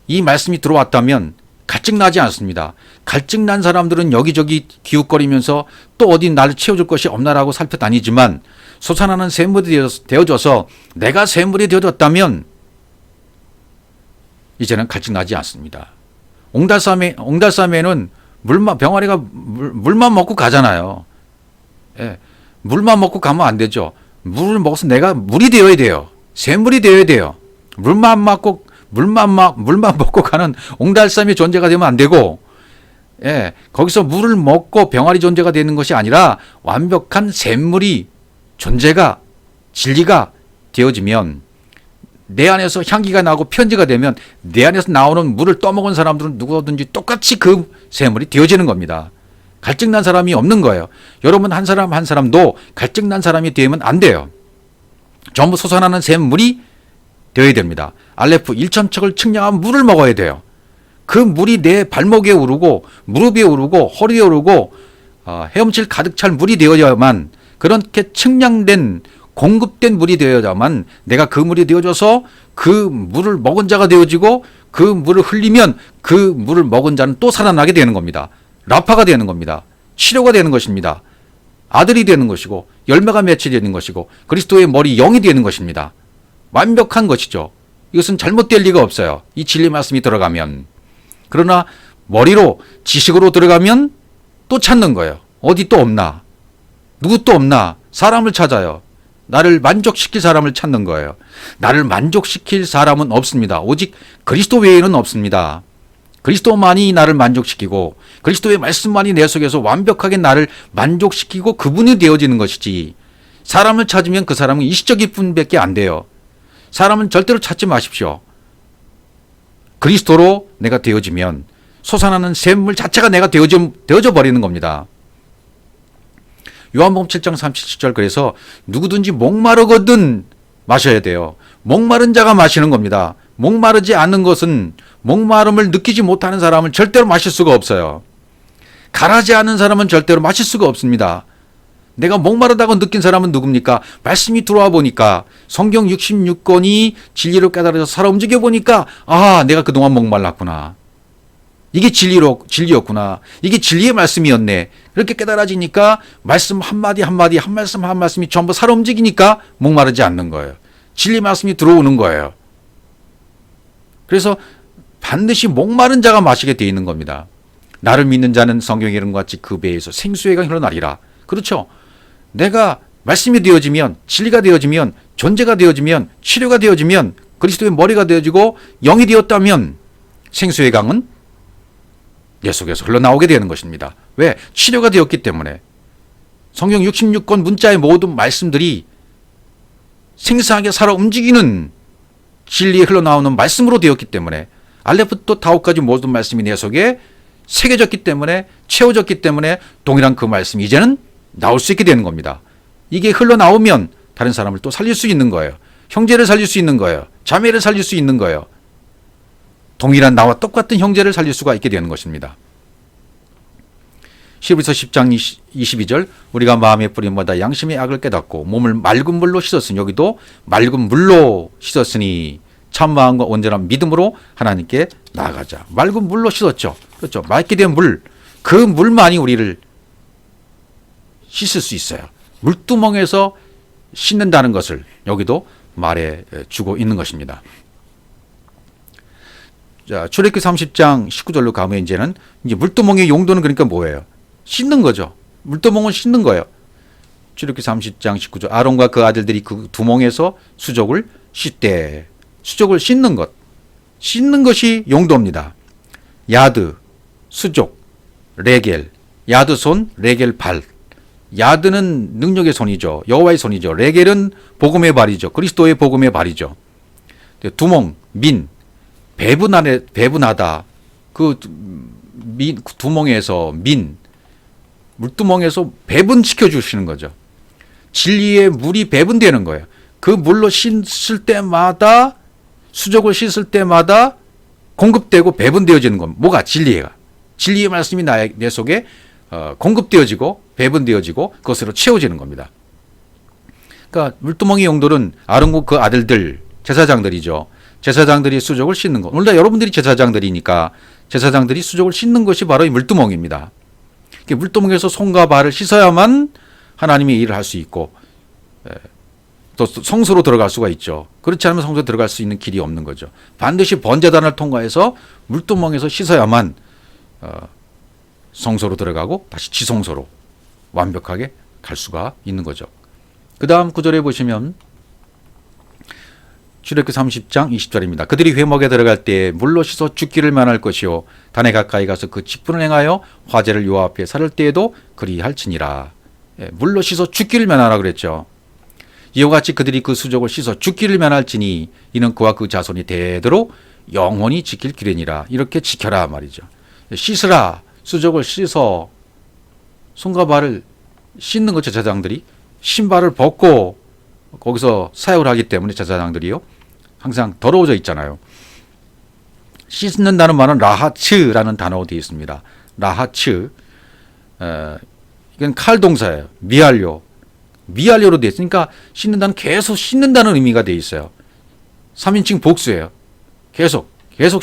이 말씀이 들어왔다면 갈증나지 않습니다. 갈증난 사람들은 여기저기 기웃거리면서 또 어디 나를 채워줄 것이 없나라고 살펴다니지만 솟아나는 샘물이 되어져서 내가 샘물이 되어졌다면 이제는 갈증나지 않습니다. 옹달샘에는 병아리가 물만 먹고 가잖아요. 예, 물만 먹고 가면 안 되죠. 물을 먹어서 내가 물이 되어야 돼요. 샘물이 되어야 돼요. 물만 먹고 가는 옹달샘의 존재가 되면 안 되고, 예, 거기서 물을 먹고 병아리 존재가 되는 것이 아니라 완벽한 샘물이 존재가 진리가 되어지면 내 안에서 향기가 나고 편지가 되면 내 안에서 나오는 물을 떠먹은 사람들은 누구든지 똑같이 그 샘물이 되어지는 겁니다. 갈증난 사람이 없는 거예요. 여러분 한 사람 한 사람도 갈증난 사람이 되면 안 돼요. 전부 솟아나는 샘물이 되어야 됩니다. 알레프 1천척을 측량한 물을 먹어야 돼요. 그 물이 내 발목에 오르고 무릎에 오르고 허리에 오르고 헤엄칠 가득 찰 물이 되어야만, 그렇게 측량된 공급된 물이 되어야만 내가 그 물이 되어져서 그 물을 먹은 자가 되어지고 그 물을 흘리면 그 물을 먹은 자는 또 살아나게 되는 겁니다. 라파가 되는 겁니다. 치료가 되는 것입니다. 아들이 되는 것이고 열매가 맺혀지는 것이고 그리스도의 머리 영이 되는 것입니다. 완벽한 것이죠. 이것은 잘못될 리가 없어요. 이 진리 말씀이 들어가면. 그러나 머리로 지식으로 들어가면 또 찾는 거예요. 어디 또 없나? 누구 또 없나? 사람을 찾아요. 나를 만족시킬 사람을 찾는 거예요. 나를 만족시킬 사람은 없습니다. 오직 그리스도 외에는 없습니다. 그리스도만이 나를 만족시키고 그리스도의 말씀만이 내 속에서 완벽하게 나를 만족시키고 그분이 되어지는 것이지, 사람을 찾으면 그 사람은 일시적일 뿐밖에 안 돼요. 사람은 절대로 찾지 마십시오. 그리스도로 내가 되어지면 솟아나는 샘물 자체가 내가 되어져 버리는 겁니다. 요한복음 7장 37절, 그래서 누구든지 목마르거든 마셔야 돼요. 목마른 자가 마시는 겁니다. 목마르지 않는 것은, 목마름을 느끼지 못하는 사람은 절대로 마실 수가 없어요. 가라지 않은 사람은 절대로 마실 수가 없습니다. 내가 목마르다고 느낀 사람은 누굽니까? 말씀이 들어와 보니까, 성경 66권이 진리로 깨달아서 살아 움직여 보니까, 내가 그동안 목말랐구나. 이게 진리였구나. 이게 진리의 말씀이었네. 이렇게 깨달아지니까 말씀 한마디 한마디, 한 말씀 한 말씀이 전부 살아 움직이니까 목마르지 않는 거예요. 진리 말씀이 들어오는 거예요. 그래서 반드시 목마른 자가 마시게 되어 있는 겁니다. 나를 믿는 자는 성경의 이름과 같이 그 배에서 생수의 강이 흘러나리라. 그렇죠. 내가 말씀이 되어지면, 진리가 되어지면, 존재가 되어지면, 치료가 되어지면, 그리스도의 머리가 되어지고 영이 되었다면 생수의 강은 내 속에서 흘러나오게 되는 것입니다. 왜? 치료가 되었기 때문에. 성경 66권 문자의 모든 말씀들이 생생하게 살아 움직이는 진리에 흘러나오는 말씀으로 되었기 때문에 알레프부터 다오까지 모든 말씀이 내 속에 새겨졌기 때문에, 채워졌기 때문에 동일한 그 말씀이 이제는 나올 수 있게 되는 겁니다. 이게 흘러나오면 다른 사람을 또 살릴 수 있는 거예요. 형제를 살릴 수 있는 거예요. 자매를 살릴 수 있는 거예요. 동일한 나와 똑같은 형제를 살릴 수가 있게 되는 것입니다. 히브리서 10장 22절 우리가 마음에 뿌림마다 양심의 악을 깨닫고 몸을 맑은 물로 씻었으니, 여기도 맑은 물로 씻었으니 참 마음과 온전한 믿음으로 하나님께 나아가자. 맑은 물로 씻었죠. 그렇죠. 맑게 된 물, 그 물만이 우리를 씻을 수 있어요. 물두멍에서 씻는다는 것을 여기도 말해 주고 있는 것입니다. 자, 출애굽기 30장 19절로 가면 이제 물두멍의 용도는 그러니까 뭐예요? 씻는 거죠. 물두멍은 씻는 거예요. 출애굽기 30장 19절 아론과 그 아들들이 그 두멍에서 수족을 씻되, 수족을 씻는 것, 씻는 것이 용도입니다. 야드, 수족, 레겔, 야드 손, 레겔 발. 야드는 능력의 손이죠. 여호와의 손이죠. 레겔은 복음의 발이죠. 그리스도의 복음의 발이죠. 두멍, 민, 배분하다. 그 두멍에서 물두멍에서 배분시켜 주시는 거죠. 진리의 물이 배분되는 거예요. 그 물로 씻을 때마다, 수족을 씻을 때마다 공급되고 배분되어지는 건 뭐가? 진리가. 진리의 말씀이 내 속에 공급되어지고 배분되어지고 그것으로 채워지는 겁니다. 그러니까 물두멍의 용도는 아론과 그 아들들, 제사장들이죠. 제사장들이 수족을 씻는 것. 오늘 다 여러분들이 제사장들이니까 제사장들이 수족을 씻는 것이 바로 이 물두멍입니다. 물두멍에서 손과 발을 씻어야만 하나님의 일을 할 수 있고 또 성소로 들어갈 수가 있죠. 그렇지 않으면 성소에 들어갈 수 있는 길이 없는 거죠. 반드시 번제단을 통과해서 물두멍에서 씻어야만 성소로 들어가고 다시 지성소로 완벽하게 갈 수가 있는 거죠. 그 다음 구절에 보시면 출애굽기 30장 20절입니다. 그들이 회막에 들어갈 때 물로 씻어 죽기를 면할 것이요 단에 가까이 가서 그 직분을 행하여 화제를 여호와 앞에 살을 때에도 그리할지니라. 물로 씻어 죽기를 면하라 그랬죠. 이와 같이 그들이 그 수족을 씻어 죽기를 면할지니 이는 그와 그 자손이 대대로 영원히 지킬 기례니라. 이렇게 지켜라 말이죠. 씻으라. 수족을 씻어 손과 발을 씻는 거죠. 제사장들이 신발을 벗고 거기서 사역을 하기 때문에 제사장들이요 항상 더러워져 있잖아요. 씻는다는 말은 라하츠라는 단어로 되어 있습니다. 라하츠, 이건 칼 동사예요. 미알료로 되어 있으니까 씻는다는, 계속 씻는다는 의미가 되어 있어요. 3인칭 복수예요. 계속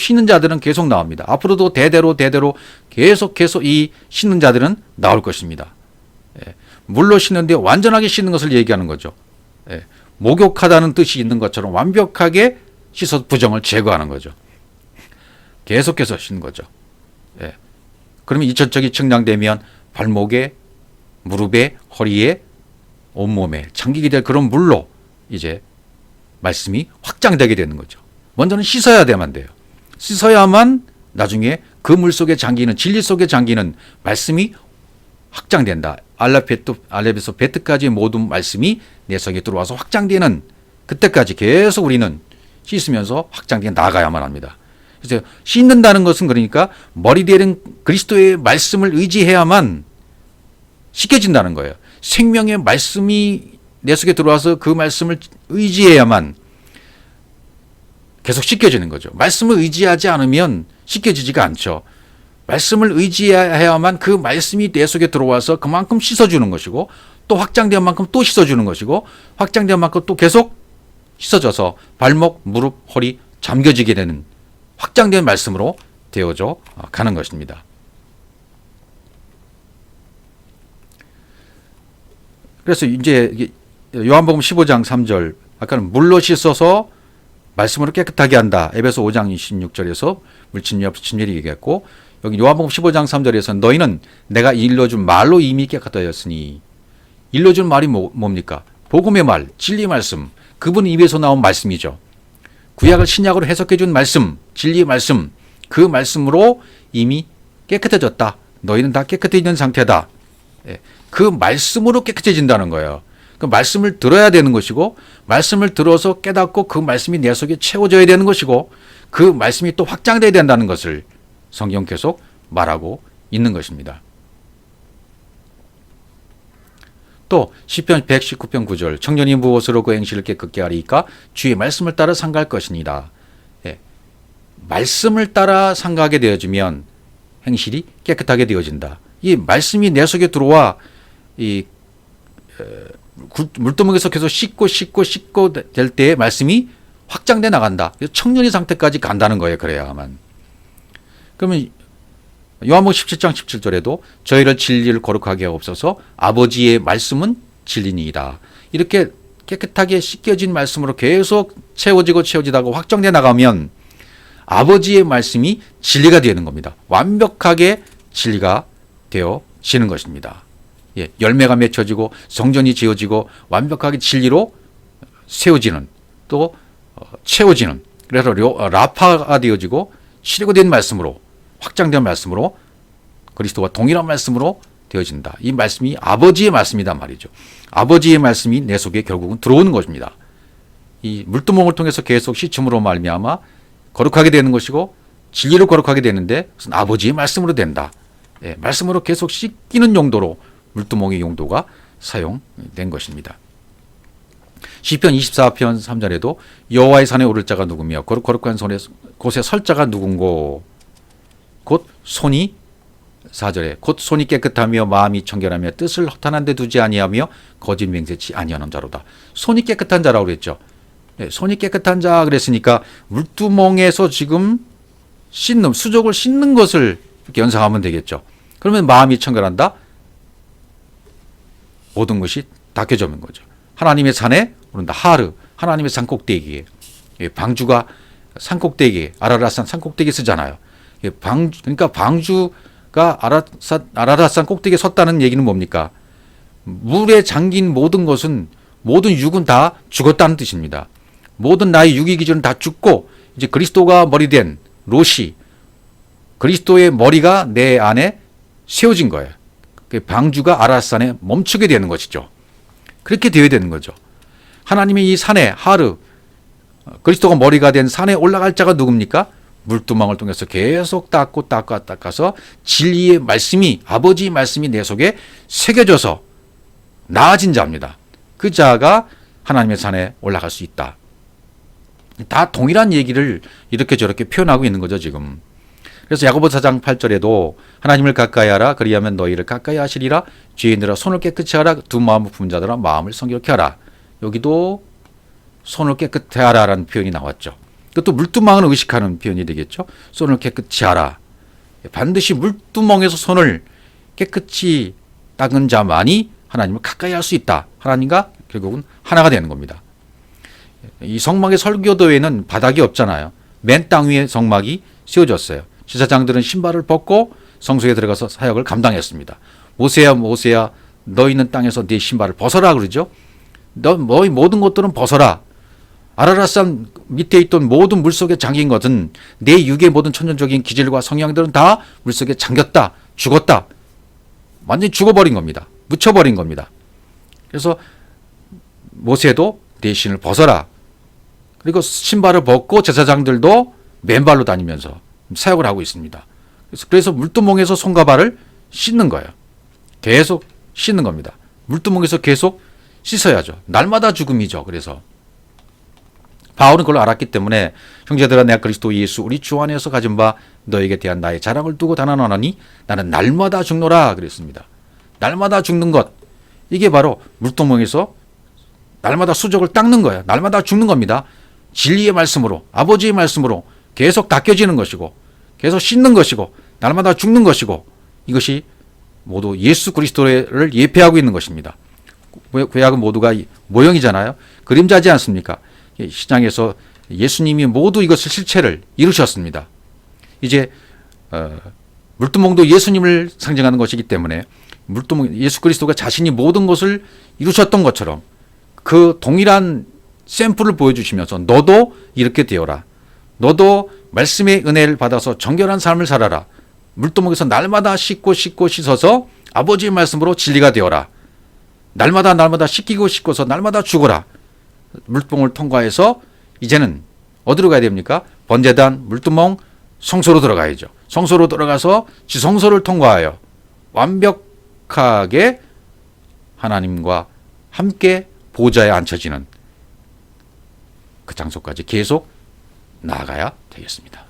씻는 자들은 계속 나옵니다. 앞으로도 대대로 계속 이 씻는 자들은 나올 것입니다. 물로 씻는데 완전하게 씻는 것을 얘기하는 거죠. 목욕하다는 뜻이 있는 것처럼 완벽하게 씻어 부정을 제거하는 거죠. 계속해서 씻는 거죠. 그러면 이천적이 측량되면 발목에, 무릎에, 허리에, 온몸에 잠기게 될 그런 물로 이제 말씀이 확장되게 되는 거죠. 먼저는 씻어야 돼요. 씻어야만 나중에 그 물 속에 잠기는, 진리 속에 잠기는 말씀이 확장된다. 알레베소 베트까지 모든 말씀이 내 속에 들어와서 확장되는 그때까지 계속 우리는 씻으면서 확장되어 나가야만 합니다. 그래서 씻는다는 것은 그러니까 머리 되는 그리스도의 말씀을 의지해야만 씻겨진다는 거예요. 생명의 말씀이 내 속에 들어와서 그 말씀을 의지해야만 계속 씻겨지는 거죠. 말씀을 의지하지 않으면 씻겨지지가 않죠. 말씀을 의지해야만 그 말씀이 내 속에 들어와서 그만큼 씻어주는 것이고, 또 확장된 만큼 또 씻어주는 것이고, 확장된 만큼 또 계속 씻어져서 발목, 무릎, 허리 잠겨지게 되는 확장된 말씀으로 되어져 가는 것입니다. 그래서 이제 요한복음 15장 3절, 아까는 물로 씻어서 말씀으로 깨끗하게 한다. 에베소 5장 26절에서 물침례 없이 침례를 얘기했고, 여기 요한복음 15장 3절에서 너희는 내가 일러준 말로 이미 깨끗하였으니, 일러준 말이 뭡니까? 복음의 말, 진리 말씀, 그분 입에서 나온 말씀이죠. 구약을 신약으로 해석해준 말씀, 진리의 말씀, 그 말씀으로 이미 깨끗해졌다. 너희는 다 깨끗해진 상태다. 그 말씀으로 깨끗해진다는 거예요. 그 말씀을 들어야 되는 것이고, 말씀을 들어서 깨닫고 그 말씀이 내 속에 채워져야 되는 것이고, 그 말씀이 또 확장돼야 된다는 것을 성경 계속 말하고 있는 것입니다. 또 시편 119편 9절 청년이 무엇으로 그 행실을 깨끗게 하리이까 주의 말씀을 따라 상가할 것이니라. 예. 말씀을 따라 상가하게 되어지면 행실이 깨끗하게 되어진다. 이 말씀이 내 속에 들어와 이 물두멍에서 계속 씻고 될 때에 말씀이 확장돼 나간다. 청년의 상태까지 간다는 거예요. 그래야만. 그러면 요한복음 17장 17절에도 저희를 진리를 거룩하게 하옵소서 아버지의 말씀은 진리니이다. 이렇게 깨끗하게 씻겨진 말씀으로 계속 채워지다가 확정돼 나가면 아버지의 말씀이 진리가 되는 겁니다. 완벽하게 진리가 되어지는 것입니다. 예, 열매가 맺혀지고 성전이 지어지고 완벽하게 진리로 세워지는 또 채워지는 그래서 라파가 되어지고 치료된 말씀으로 확장된 말씀으로 그리스도와 동일한 말씀으로 되어진다. 이 말씀이 아버지의 말씀이다 말이죠. 아버지의 말씀이 내 속에 결국은 들어오는 것입니다. 이 물두멍을 통해서 계속 씻음으로 말미암아 거룩하게 되는 것이고 진리로 거룩하게 되는데 그것은 아버지의 말씀으로 된다. 예, 말씀으로 계속 씻기는 용도로 물두멍의 용도가 사용된 것입니다. 시편 24편 3절에도 여호와의 산에 오를 자가 누구며 거룩한 곳에 설 자가 누군고 곧 손이 4절에 곧 손이 깨끗하며 마음이 청결하며 뜻을 허탄한 데 두지 아니하며 거짓 맹세치 아니하는 자로다. 손이 깨끗한 자라고 그랬죠. 네, 손이 깨끗한 자 그랬으니까 물두멍에서 지금 수족을 씻는 것을 이렇게 연상하면 되겠죠. 그러면 마음이 청결한다. 모든 것이 닦여지는 거죠. 하나님의 산에 오른다. 하르 하나님의 산 꼭대기에 방주가 산 꼭대기에 아라랏산 산 꼭대기에 쓰잖아요. 그러니까 방주가 아라랏산 꼭대기에 섰다는 얘기는 뭡니까? 물에 잠긴 모든 것은 모든 육은 다 죽었다는 뜻입니다. 모든 나의 육의 기준은 다 죽고 이제 그리스도가 머리된 롯이 그리스도의 머리가 내 안에 세워진 거예요. 방주가 아라랏산에 멈추게 되는 것이죠. 그렇게 되어야 되는 거죠. 하나님의 이 산에 하르 그리스도가 머리가 된 산에 올라갈 자가 누굽니까? 물두멍을 통해서 계속 닦아서 진리의 말씀이 아버지의 말씀이 내 속에 새겨져서 나아진 자입니다. 그 자가 하나님의 산에 올라갈 수 있다. 다 동일한 얘기를 이렇게 저렇게 표현하고 있는 거죠 지금. 그래서 야고보 4장 8절에도 하나님을 가까이 하라 그리하면 너희를 가까이 하시리라 죄인들아 손을 깨끗이 하라 두 마음을 품은 자들아 마음을 성결케 하라. 여기도 손을 깨끗해 하라라는 표현이 나왔죠. 그것도 물두멍을 의식하는 표현이 되겠죠. 손을 깨끗이 하라. 반드시 물두멍에서 손을 깨끗이 닦은 자만이 하나님을 가까이 할 수 있다. 하나님과 결국은 하나가 되는 겁니다. 이 성막의 설교도에는 바닥이 없잖아요. 맨 땅 위에 성막이 씌워졌어요. 제사장들은 신발을 벗고 성소에 들어가서 사역을 감당했습니다. 모세야 너 있는 땅에서 네 신발을 벗어라 그러죠. 너희 모든 것들은 벗어라. 아라랏산 밑에 있던 모든 물속에 잠긴 것은 내 육의 모든 천연적인 기질과 성향들은 다 물속에 잠겼다. 죽었다. 완전히 죽어버린 겁니다. 묻혀버린 겁니다. 그래서 모세도 내 신을 벗어라. 그리고 신발을 벗고 제사장들도 맨발로 다니면서 사역을 하고 있습니다. 그래서 물두멍에서 손과 발을 씻는 거예요. 계속 씻는 겁니다. 물두멍에서 계속 씻어야죠. 날마다 죽음이죠. 그래서 바울은 그걸 알았기 때문에 형제들아 내가 그리스도 예수 우리 주 안에서 가진 바 너에게 대한 나의 자랑을 두고 단언하노니 나는 날마다 죽노라 그랬습니다. 날마다 죽는 것 이게 바로 물두멍에서 날마다 수족을 닦는 거예요. 날마다 죽는 겁니다. 진리의 말씀으로 아버지의 말씀으로 계속 닦여지는 것이고 계속 씻는 것이고 날마다 죽는 것이고 이것이 모두 예수 그리스도를 예표하고 있는 것입니다. 구약은 모두가 모형이잖아요. 그림자지 않습니까? 시장에서 예수님이 모두 이것을 실체를 이루셨습니다. 이제 물두멍도 예수님을 상징하는 것이기 때문에 물두멍 예수 그리스도가 자신이 모든 것을 이루셨던 것처럼 그 동일한 샘플을 보여주시면서 너도 이렇게 되어라. 너도 말씀의 은혜를 받아서 정결한 삶을 살아라. 물두멍에서 날마다 씻고 씻어서 아버지의 말씀으로 진리가 되어라. 날마다 씻기고 날마다 죽어라. 물두멍을 통과해서 이제는 어디로 가야 됩니까? 번제단, 물두멍, 성소로 들어가야죠. 성소로 들어가서 지성소를 통과하여 완벽하게 하나님과 함께 보좌에 앉혀지는 그 장소까지 계속 나아가야 되겠습니다.